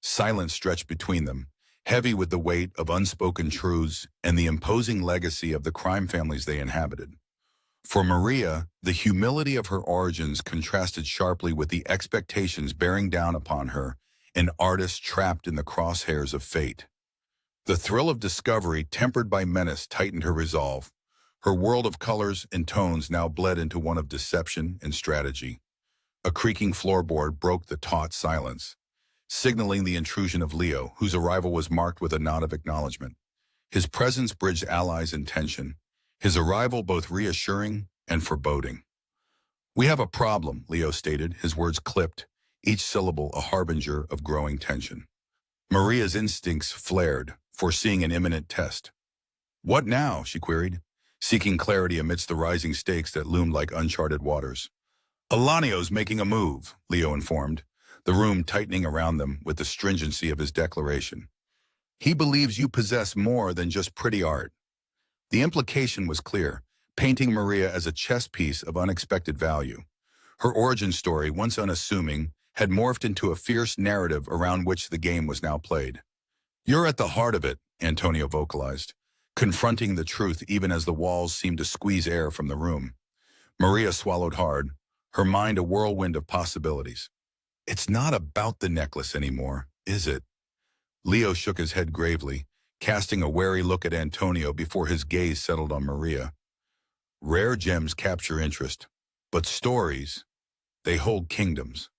Silence stretched between them, heavy with the weight of unspoken truths and the imposing legacy of the crime families they inhabited. For Maria, the humility of her origins contrasted sharply with the expectations bearing down upon her, an artist trapped in the crosshairs of fate. The thrill of discovery, tempered by menace, tightened her resolve. Her world of colors and tones now bled into one of deception and strategy. A creaking floorboard broke the taut silence, signaling the intrusion of Leo, whose arrival was marked with a nod of acknowledgement. His presence bridged allies in tension, his arrival both reassuring and foreboding. "We have a problem," Leo stated, his words clipped, each syllable a harbinger of growing tension. Maria's instincts flared, foreseeing an imminent test. "What now?" she queried, seeking clarity amidst the rising stakes that loomed like uncharted waters. "Alanio's making a move," Leo informed, the room tightening around them with the stringency of his declaration. "He believes you possess more than just pretty art." The implication was clear, painting Maria as a chess piece of unexpected value. Her origin story, once unassuming, had morphed into a fierce narrative around which the game was now played. "You're at the heart of it," Antonio vocalized, confronting the truth even as the walls seemed to squeeze air from the room. Maria swallowed hard, her mind a whirlwind of possibilities. "It's not about the necklace anymore, is it?" Leo shook his head gravely, casting a wary look at Antonio before his gaze settled on Maria. "Rare gems capture interest, but stories, they hold kingdoms."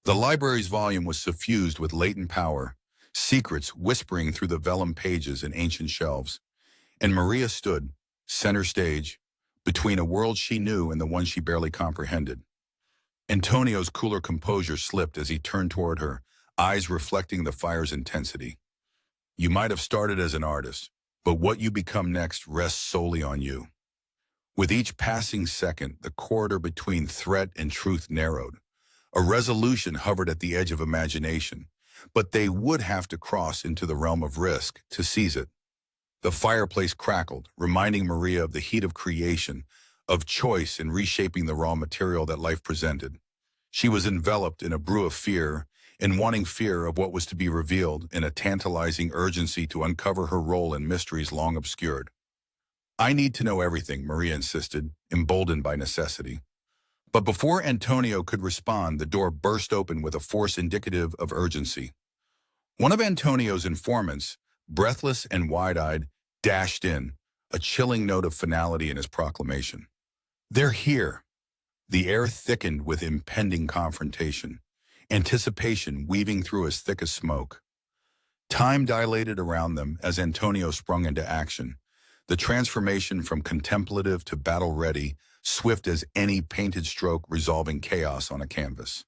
The library's volume was suffused with latent power, secrets whispering through the vellum pages and ancient shelves. And Maria stood, center stage, between a world she knew and the one she barely comprehended. Antonio's cooler composure slipped as he turned toward her, eyes reflecting the fire's intensity. "You might have started as an artist, but what you become next rests solely on you." With each passing second, the corridor between threat and truth narrowed. A resolution hovered at the edge of imagination, but they would have to cross into the realm of risk to seize it. The fireplace crackled, reminding Maria of the heat of creation, of choice in reshaping the raw material that life presented. She was enveloped in a brew of fear, in wanting fear of what was to be revealed, in a tantalizing urgency to uncover her role in mysteries long obscured. "I need to know everything," Maria insisted, emboldened by necessity. But before Antonio could respond, the door burst open with a force indicative of urgency. One of Antonio's informants, breathless and wide-eyed, dashed in, a chilling note of finality in his proclamation. "They're here." The air thickened with impending confrontation, anticipation weaving through as thick as smoke. Time dilated around them as Antonio sprung into action, the transformation from contemplative to battle-ready, swift as any painted stroke resolving chaos on a canvas.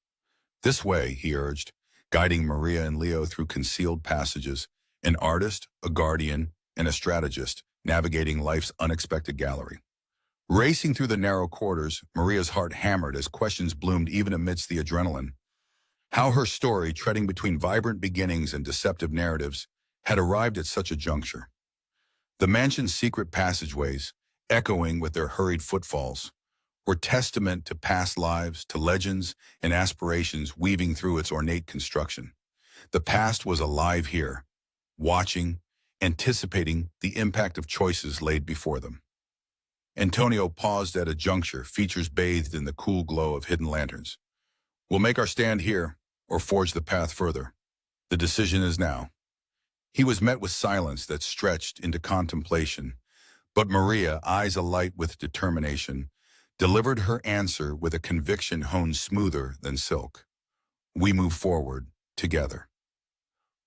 "This way," he urged, guiding Maria and Leo through concealed passages, an artist, a guardian, and a strategist, navigating life's unexpected gallery. Racing through the narrow corridors, Maria's heart hammered as questions bloomed even amidst the adrenaline. How her story, treading between vibrant beginnings and deceptive narratives, had arrived at such a juncture. The mansion's secret passageways, echoing with their hurried footfalls, were testament to past lives, to legends and aspirations weaving through its ornate construction. The past was alive here, watching, anticipating the impact of choices laid before them. Antonio paused at a juncture, features bathed in the cool glow of hidden lanterns. "We'll make our stand here, or forge the path further. The decision is now." He was met with silence that stretched into contemplation, but Maria, eyes alight with determination, delivered her answer with a conviction honed smoother than silk. "We move forward, together."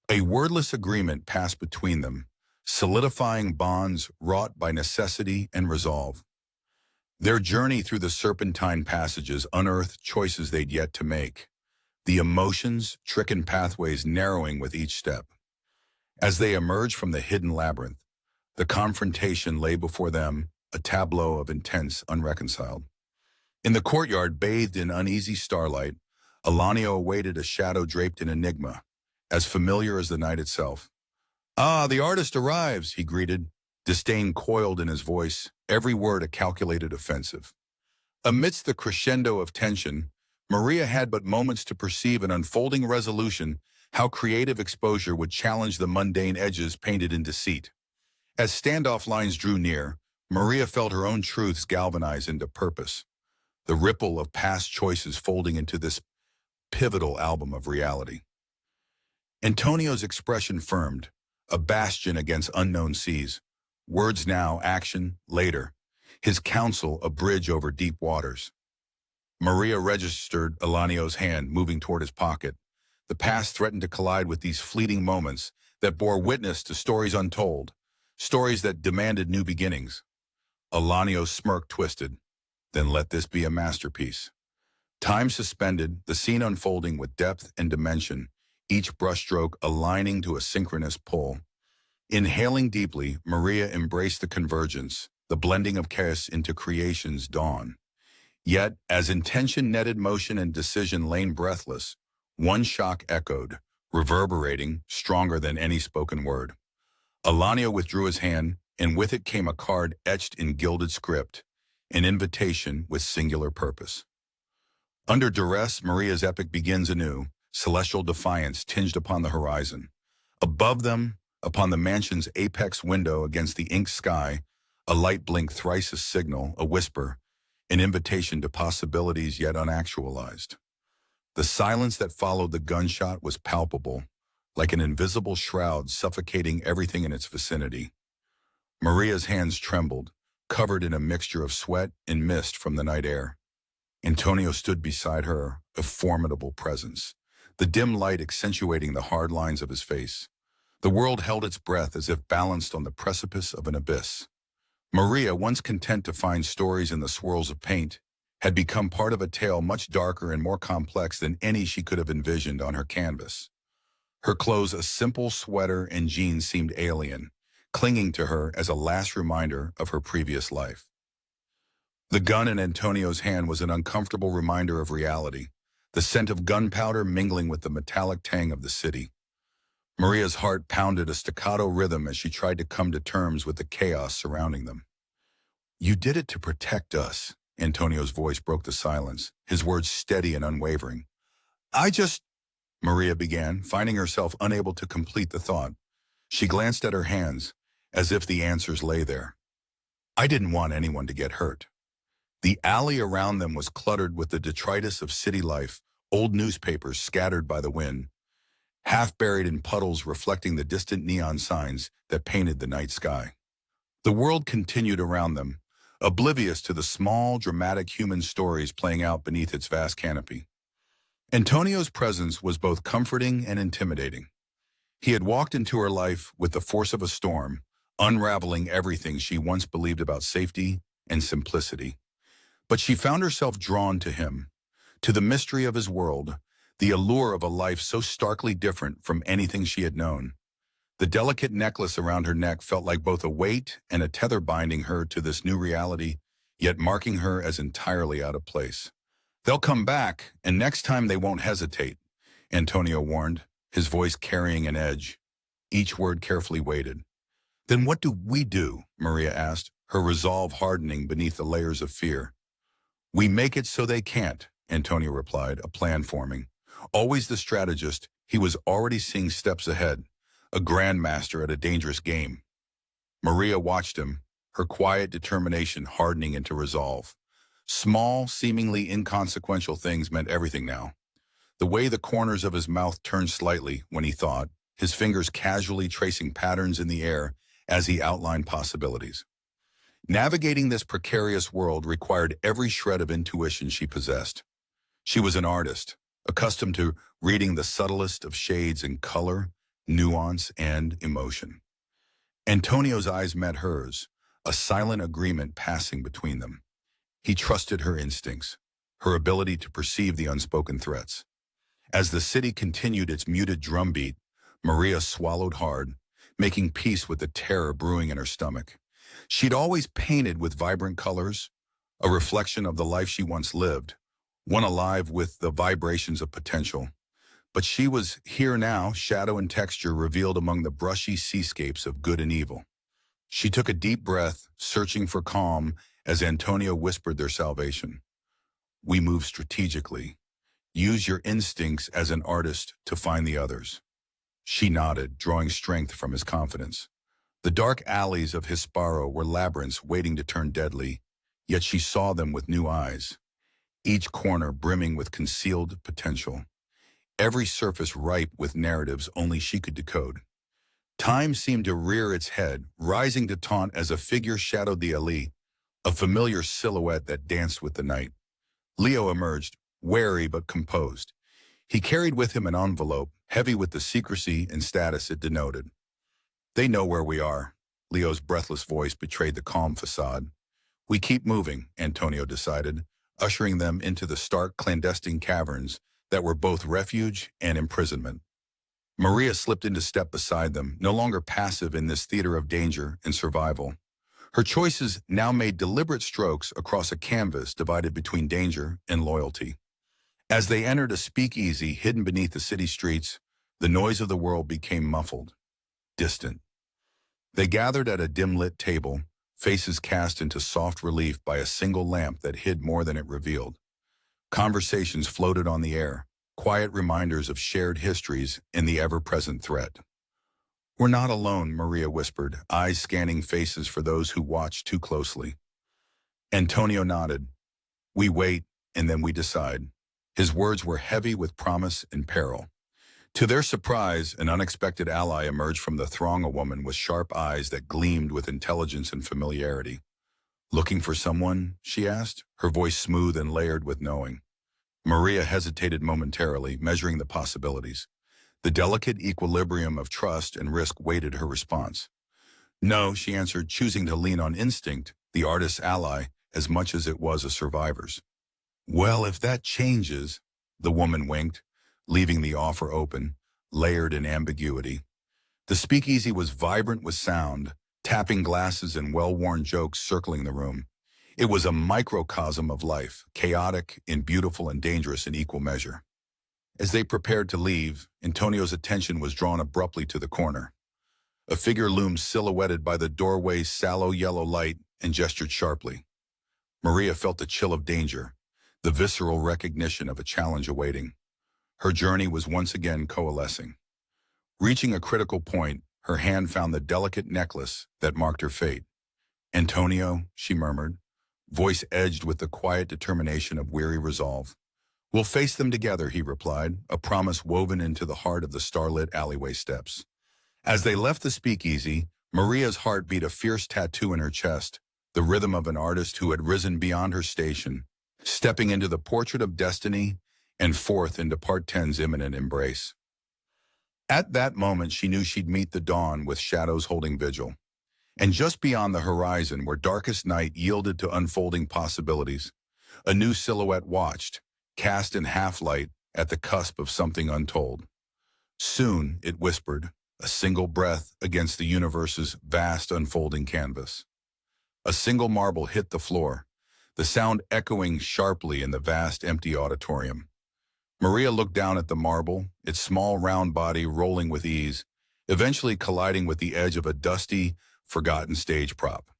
A wordless agreement passed between them, solidifying bonds wrought by necessity and resolve. Their journey through the serpentine passages unearthed choices they'd yet to make, the emotions-stricken pathways narrowing with each step. As they emerged from the hidden labyrinth, the confrontation lay before them, a tableau of intense unreconciled. In the courtyard, bathed in uneasy starlight, Alanio awaited a shadow draped in enigma, as familiar as the night itself. "Ah, the artist arrives," he greeted, disdain coiled in his voice, every word a calculated offensive. Amidst the crescendo of tension, Maria had but moments to perceive an unfolding resolution, how creative exposure would challenge the mundane edges painted in deceit. As standoff lines drew near, Maria felt her own truths galvanize into purpose, the ripple of past choices folding into this pivotal album of reality. Antonio's expression firmed, a bastion against unknown seas. Words now, action later. his counsel a bridge over deep waters. Maria registered Elanio's hand moving toward his pocket. The past threatened to collide with these fleeting moments that bore witness to stories untold, stories that demanded new beginnings. Elanio's smirk twisted. Then let this be a masterpiece. Time suspended, the scene unfolding with depth and dimension, each brushstroke aligning to a synchronous pull. Inhaling deeply, Maria embraced the convergence, the blending of chaos into creation's dawn. Yet, as intention netted motion and decision lane breathless, one shock echoed, reverberating, stronger than any spoken word. Elanio withdrew his hand, and with it came a card etched in gilded script, an invitation with singular purpose. Under duress, Maria's epic begins anew, celestial defiance tinged upon the horizon. Above them, upon the mansion's apex window against the inked sky, a light blinked thrice a signal, a whisper, an invitation to possibilities yet unactualized. The silence that followed the gunshot was palpable, like an invisible shroud suffocating everything in its vicinity. Maria's hands trembled, covered in a mixture of sweat and mist from the night air. Antonio stood beside her, a formidable presence, the dim light accentuating the hard lines of his face. The world held its breath as if balanced on the precipice of an abyss. Maria, once content to find stories in the swirls of paint, had become part of a tale much darker and more complex than any she could have envisioned on her canvas. Her clothes, a simple sweater and jeans, seemed alien, clinging to her as a last reminder of her previous life. The gun in Antonio's hand was an uncomfortable reminder of reality, the scent of gunpowder mingling with the metallic tang of the city. Maria's heart pounded a staccato rhythm as she tried to come to terms with the chaos surrounding them. "You did it to protect us," Antonio's voice broke the silence, his words steady and unwavering. Maria began, finding herself unable to complete the thought. She glanced at her hands, as if the answers lay there. "I didn't want anyone to get hurt." The alley around them was cluttered with the detritus of city life, old newspapers scattered by the wind, half buried in puddles reflecting the distant neon signs that painted the night sky. The world continued around them, oblivious to the small, dramatic human stories playing out beneath its vast canopy. Antonio's presence was both comforting and intimidating. He had walked into her life with the force of a storm, unraveling everything she once believed about safety and simplicity. But she found herself drawn to him, to the mystery of his world, the allure of a life so starkly different from anything she had known. The delicate necklace around her neck felt like both a weight and a tether binding her to this new reality, yet marking her as entirely out of place. "They'll come back, and next time they won't hesitate," Antonio warned, his voice carrying an edge, each word carefully weighted. "Then what do we do?" Maria asked, her resolve hardening beneath the layers of fear. "We make it so they can't," Antonio replied, a plan forming. Always the strategist, he was already seeing steps ahead, a grandmaster at a dangerous game. Maria watched him, her quiet determination hardening into resolve. Small, seemingly inconsequential things meant everything now. The way the corners of his mouth turned slightly when he thought, his fingers casually tracing patterns in the air as he outlined possibilities. Navigating this precarious world required every shred of intuition she possessed. She was an artist, accustomed to reading the subtlest of shades in color, nuance, and emotion. Antonio's eyes met hers, a silent agreement passing between them. He trusted her instincts, her ability to perceive the unspoken threats. As the city continued its muted drumbeat, Maria swallowed hard, making peace with the terror brewing in her stomach. She'd always painted with vibrant colors, a reflection of the life she once lived, one alive with the vibrations of potential. But she was here now, shadow and texture revealed among the brushy seascapes of good and evil. She took a deep breath, searching for calm, as Antonio whispered their salvation. "We move strategically. Use your instincts as an artist to find the others." She nodded, drawing strength from his confidence. The dark alleys of Hisparo were labyrinths waiting to turn deadly, yet she saw them with new eyes, each corner brimming with concealed potential, every surface ripe with narratives only she could decode. Time seemed to rear its head, rising to taunt as a figure shadowed the alley, a familiar silhouette that danced with the night. Leo emerged, wary but composed. He carried with him an envelope, heavy with the secrecy and status it denoted. They know where we are. Leo's breathless voice betrayed the calm facade. We keep moving, Antonio decided, ushering them into the stark clandestine caverns that were both refuge and imprisonment. Maria slipped into step beside them, no longer passive in this theater of danger and survival. Her choices now made deliberate strokes across a canvas divided between danger and loyalty. As they entered a speakeasy hidden beneath the city streets, the noise of the world became muffled, distant. They gathered at a dim-lit table, faces cast into soft relief by a single lamp that hid more than it revealed. Conversations floated on the air, quiet reminders of shared histories and the ever-present threat. We're not alone, Maria whispered, eyes scanning faces for those who watched too closely. Antonio nodded. We wait, and then we decide. His words were heavy with promise and peril. To their surprise, an unexpected ally emerged from the throng, a woman with sharp eyes that gleamed with intelligence and familiarity. Looking for someone? She asked, her voice smooth and layered with knowing. Maria hesitated momentarily, measuring the possibilities. The delicate equilibrium of trust and risk weighted her response. No, she answered, choosing to lean on instinct, the artist's ally, as much as it was a survivor's. Well, if that changes, the woman winked, leaving the offer open, layered in ambiguity. The speakeasy was vibrant with sound, tapping glasses and well-worn jokes circling the room. It was a microcosm of life, chaotic and beautiful and dangerous in equal measure. As they prepared to leave, Antonio's attention was drawn abruptly to the corner. A figure loomed silhouetted by the doorway's sallow yellow light and gestured sharply. Maria felt the chill of danger, the visceral recognition of a challenge awaiting. Her journey was once again coalescing. Reaching a critical point, her hand found the delicate necklace that marked her fate. Antonio, she murmured, voice edged with the quiet determination of weary resolve. We'll face them together, he replied, a promise woven into the heart of the starlit alleyway steps. As they left the speakeasy, Maria's heart beat a fierce tattoo in her chest, the rhythm of an artist who had risen beyond her station, stepping into the portrait of destiny and forth into Part 10's imminent embrace. At that moment, she knew she'd meet the dawn with shadows holding vigil. And just beyond the horizon, where darkest night yielded to unfolding possibilities, a new silhouette watched, cast in half-light at the cusp of something untold. Soon, it whispered, a single breath against the universe's vast unfolding canvas. A single marble hit the floor, the sound echoing sharply in the vast empty auditorium. Maria looked down at the marble, its small round body rolling with ease, eventually colliding with the edge of a dusty, forgotten stage prop.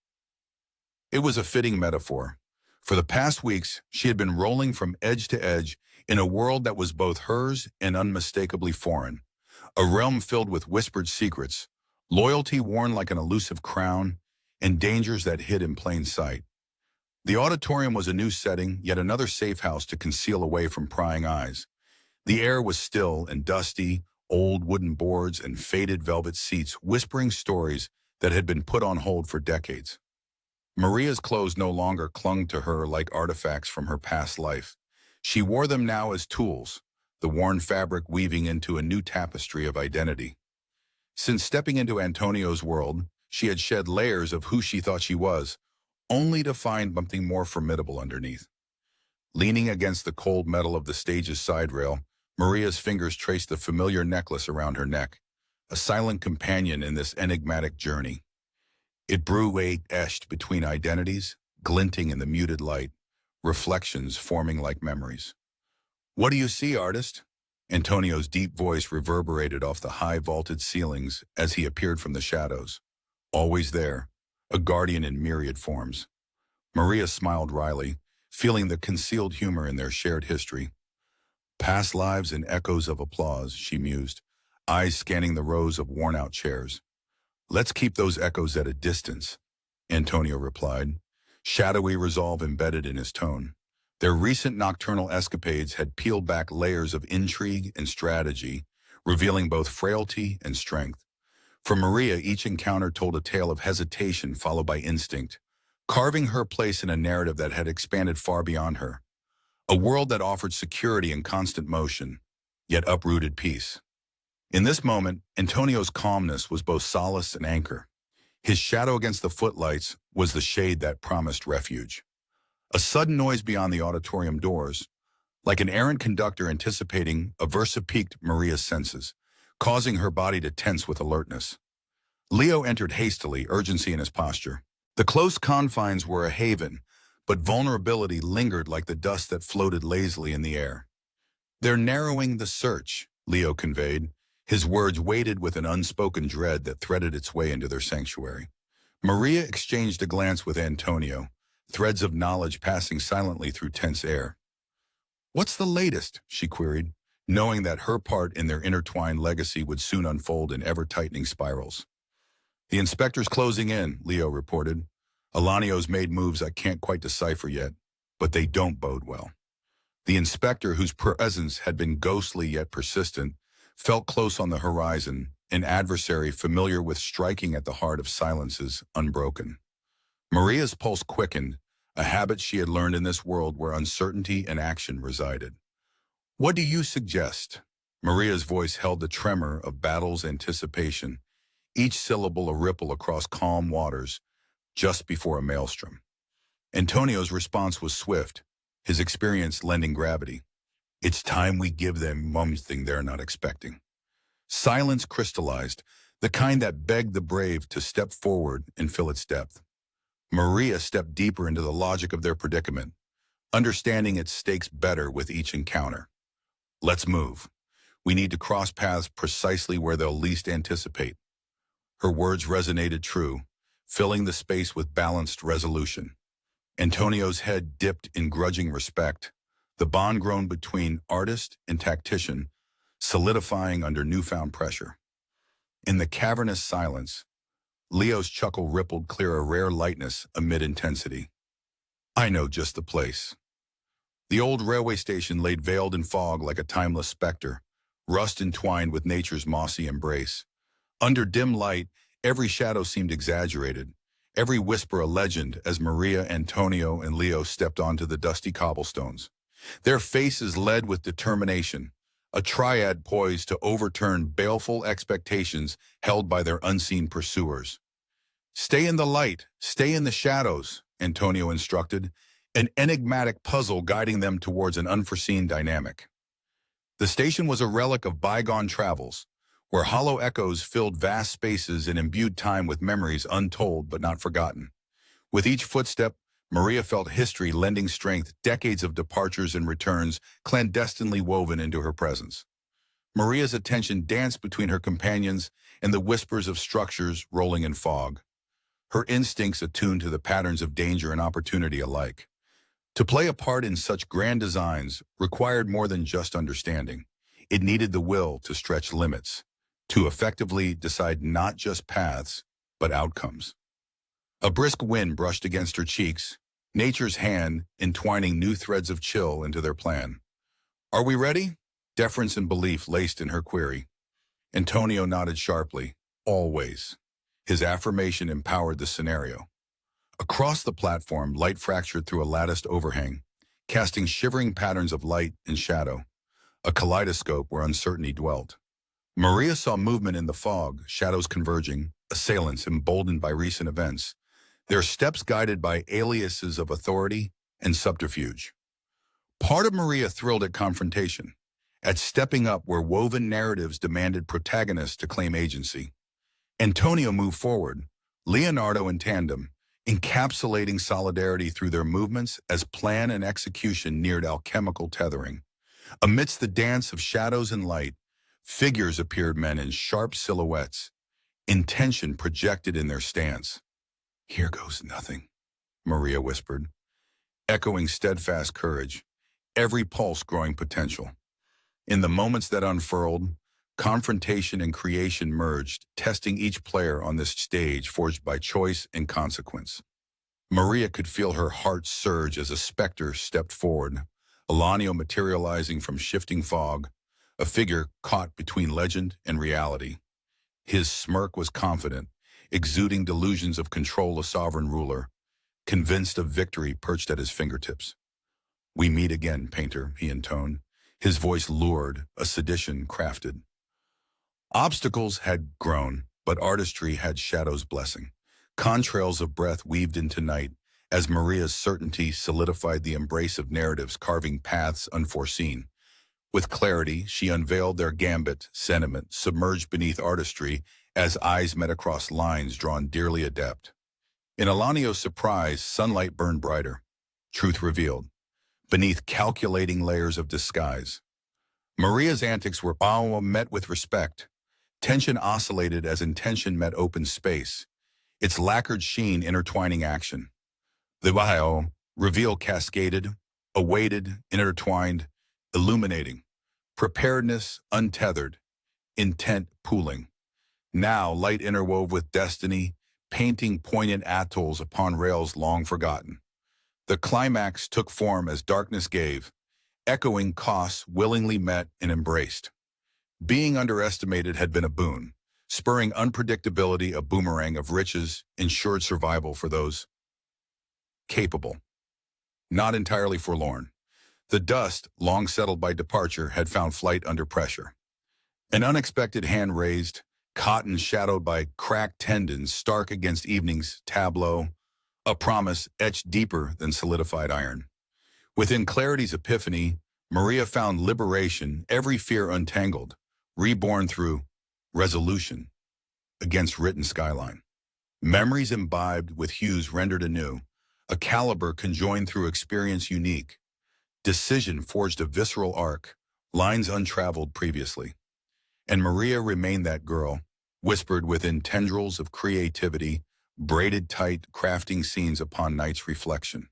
It was a fitting metaphor. For the past weeks, she had been rolling from edge to edge in a world that was both hers and unmistakably foreign, a realm filled with whispered secrets, loyalty worn like an elusive crown, and dangers that hid in plain sight. The auditorium was a new setting, yet another safe house to conceal away from prying eyes. The air was still and dusty, old wooden boards and faded velvet seats whispering stories that had been put on hold for decades. Maria's clothes no longer clung to her like artifacts from her past life. She wore them now as tools, the worn fabric weaving into a new tapestry of identity. Since stepping into Antonio's world, she had shed layers of who she thought she was, only to find something more formidable underneath. Leaning against the cold metal of the stage's side rail, Maria's fingers traced the familiar necklace around her neck, a silent companion in this enigmatic journey. It etched between identities, glinting in the muted light, reflections forming like memories. What do you see, artist? Antonio's deep voice reverberated off the high vaulted ceilings as he appeared from the shadows. Always there, a guardian in myriad forms. Maria smiled wryly, feeling the concealed humor in their shared history. Past lives and echoes of applause, she mused, eyes scanning the rows of worn-out chairs. Let's keep those echoes at a distance, Antonio replied, shadowy resolve embedded in his tone. Their recent nocturnal escapades had peeled back layers of intrigue and strategy, revealing both frailty and strength. For Maria, each encounter told a tale of hesitation followed by instinct, carving her place in a narrative that had expanded far beyond her, a world that offered security and constant motion, yet uprooted peace. In this moment, Antonio's calmness was both solace and anchor. His shadow against the footlights was the shade that promised refuge. A sudden noise beyond the auditorium doors, like an errant conductor anticipating a versa, piqued Maria's senses, causing her body to tense with alertness. Leo entered hastily, urgency in his posture. The close confines were a haven, but vulnerability lingered like the dust that floated lazily in the air. "They're narrowing the search," Leo conveyed, his words weighted with an unspoken dread that threaded its way into their sanctuary. Maria exchanged a glance with Antonio, threads of knowledge passing silently through tense air. "What's the latest?" she queried, knowing that her part in their intertwined legacy would soon unfold in ever-tightening spirals. "The inspector's closing in," Leo reported. "Alanio's made moves I can't quite decipher yet, but they don't bode well." The inspector, whose presence had been ghostly yet persistent, felt close on the horizon, an adversary familiar with striking at the heart of silences unbroken. Maria's pulse quickened, a habit she had learned in this world where uncertainty and action resided. "What do you suggest?" Maria's voice held the tremor of battle's anticipation, each syllable a ripple across calm waters just before a maelstrom. Antonio's response was swift, his experience lending gravity. "It's time we give them something they're not expecting." Silence crystallized, the kind that begged the brave to step forward and fill its depth. Maria stepped deeper into the logic of their predicament, understanding its stakes better with each encounter. "Let's move. We need to cross paths precisely where they'll least anticipate." Her words resonated true, filling the space with balanced resolution. Antonio's head dipped in grudging respect, the bond grown between artist and tactician, solidifying under newfound pressure. In the cavernous silence, Leo's chuckle rippled clear, a rare lightness amid intensity. "I know just the place." The old railway station laid veiled in fog like a timeless specter, rust entwined with nature's mossy embrace. Under dim light, every shadow seemed exaggerated, every whisper a legend as Maria, Antonio, and Leo stepped onto the dusty cobblestones. Their faces led with determination, a triad poised to overturn baleful expectations held by their unseen pursuers. "Stay in the light, stay in the shadows," Antonio instructed, an enigmatic puzzle guiding them towards an unforeseen dynamic. The station was a relic of bygone travels, where hollow echoes filled vast spaces and imbued time with memories untold but not forgotten. With each footstep, Maria felt history lending strength, decades of departures and returns clandestinely woven into her presence. Maria's attention danced between her companions and the whispers of structures rolling in fog, her instincts attuned to the patterns of danger and opportunity alike. To play a part in such grand designs required more than just understanding. It needed the will to stretch limits, to effectively decide not just paths, but outcomes. A brisk wind brushed against her cheeks, nature's hand entwining new threads of chill into their plan. "Are we ready?" Deference and belief laced in her query. Antonio nodded sharply. "Always." His affirmation empowered the scenario. Across the platform, light fractured through a latticed overhang, casting shivering patterns of light and shadow, a kaleidoscope where uncertainty dwelt. Maria saw movement in the fog, shadows converging, assailants emboldened by recent events, their steps guided by aliases of authority and subterfuge. Part of Maria thrilled at confrontation, at stepping up where woven narratives demanded protagonists to claim agency. Antonio moved forward, Leonardo in tandem, encapsulating solidarity through their movements as plan and execution neared alchemical tethering. Amidst the dance of shadows and light, figures appeared, men in sharp silhouettes, intention projected in their stance. "Here goes nothing," Maria whispered, echoing steadfast courage, every pulse growing potential. In the moments that unfurled, confrontation and creation merged, testing each player on this stage forged by choice and consequence. Maria could feel her heart surge as a specter stepped forward, Alanio materializing from shifting fog, a figure caught between legend and reality. His smirk was confident, exuding delusions of control, a sovereign ruler. convinced of victory perched at his fingertips. "We meet again, painter," he intoned, his voice lured, a sedition crafted. Obstacles had grown, but artistry had Shadow's blessing. Contrails of breath weaved into night, as Maria's certainty solidified the embrace of narratives carving paths unforeseen. With clarity, she unveiled their gambit, sentiment, submerged beneath artistry, as eyes met across lines drawn dearly adept. In Elanio's surprise, sunlight burned brighter. Truth revealed, beneath calculating layers of disguise. Maria's antics were met with respect. Tension oscillated as intention met open space, its lacquered sheen intertwining action. The reveal cascaded, awaited, intertwined, illuminating. Preparedness untethered, intent pooling. Now light interwove with destiny, painting poignant atolls upon rails long forgotten. The climax took form as darkness gave, echoing costs willingly met and embraced. Being underestimated had been a boon, spurring unpredictability, a boomerang of riches, ensured survival for those capable, not entirely forlorn. The dust, long settled by departure, had found flight under pressure. An unexpected hand raised, cotton shadowed by cracked tendons stark against evening's tableau, a promise etched deeper than solidified iron. Within clarity's epiphany, Maria found liberation, every fear untangled, reborn through resolution against written skyline. Memories imbibed with hues rendered anew, a caliber conjoined through experience unique. Decision forged a visceral arc, lines untraveled previously. And Maria remained that girl, whispered within tendrils of creativity, braided tight, crafting scenes upon night's reflection.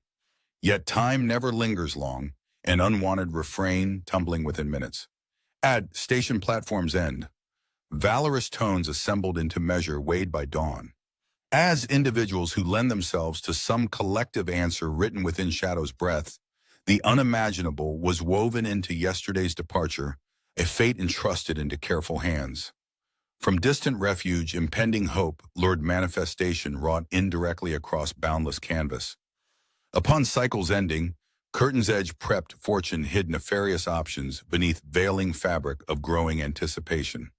Yet time never lingers long, an unwanted refrain tumbling within minutes. At station platform's end, valorous tones assembled into measure weighed by dawn. As individuals who lend themselves to some collective answer written within Shadow's breath, the unimaginable was woven into yesterday's departure, a fate entrusted into careful hands. From distant refuge, impending hope lured manifestation wrought indirectly across boundless canvas. Upon cycle's ending, curtain's edge prepped fortune hid nefarious options beneath veiling fabric of growing anticipation.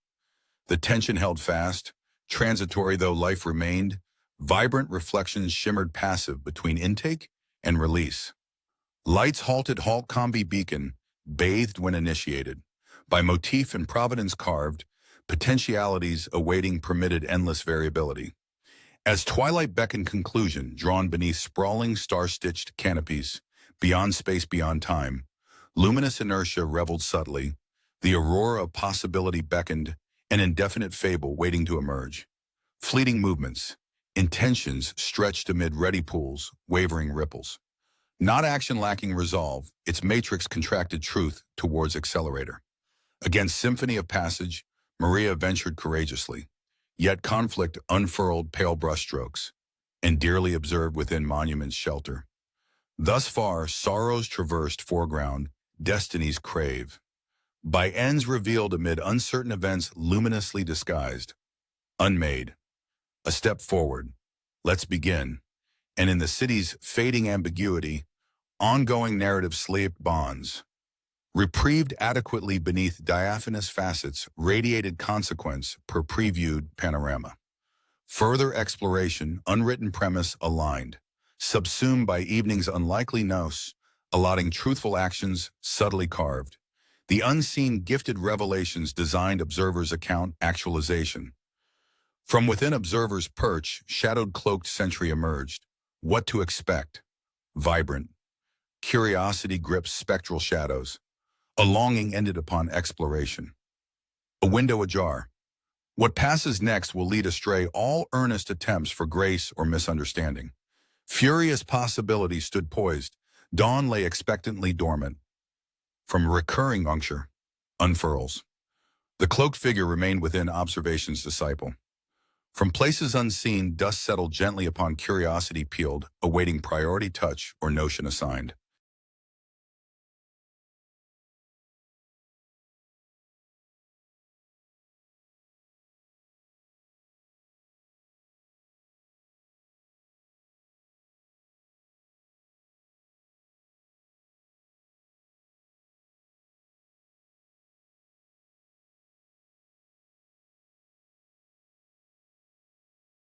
The tension held fast, transitory though life remained, vibrant reflections shimmered passive between intake and release. Lights halted halt combi beacon, bathed when initiated. By motif and providence carved, potentialities awaiting permitted endless variability. As twilight beckoned conclusion, drawn beneath sprawling star-stitched canopies, beyond space, beyond time, luminous inertia reveled subtly, the aurora of possibility beckoned, an indefinite fable waiting to emerge. Fleeting movements, intentions stretched amid ready pools, wavering ripples. Not action lacking resolve, its matrix contracted truth towards accelerator. Against symphony of passage, Maria ventured courageously, yet conflict unfurled pale brushstrokes, and dearly observed within monument's shelter. Thus far, sorrows traversed foreground, destinies crave. By ends revealed amid uncertain events luminously disguised. Unmade. A step forward. Let's begin. And in the city's fading ambiguity, ongoing narrative slaved bonds. Reprieved adequately beneath diaphanous facets, radiated consequence per previewed panorama. Further exploration, unwritten premise aligned. Subsumed by evening's unlikely nous, allotting truthful actions subtly carved. The unseen gifted revelations designed observers' account actualization. From within observers' perch, shadowed cloaked sentry emerged. What to expect? Vibrant. Curiosity grips spectral shadows. A longing ended upon exploration. A window ajar. What passes next will lead astray all earnest attempts for grace or misunderstanding. Furious possibility stood poised. Dawn lay expectantly dormant. From recurring uncture, unfurls. The cloaked figure remained within observation's disciple. From places unseen, dust settled gently upon curiosity peeled, awaiting priority touch or notion assigned.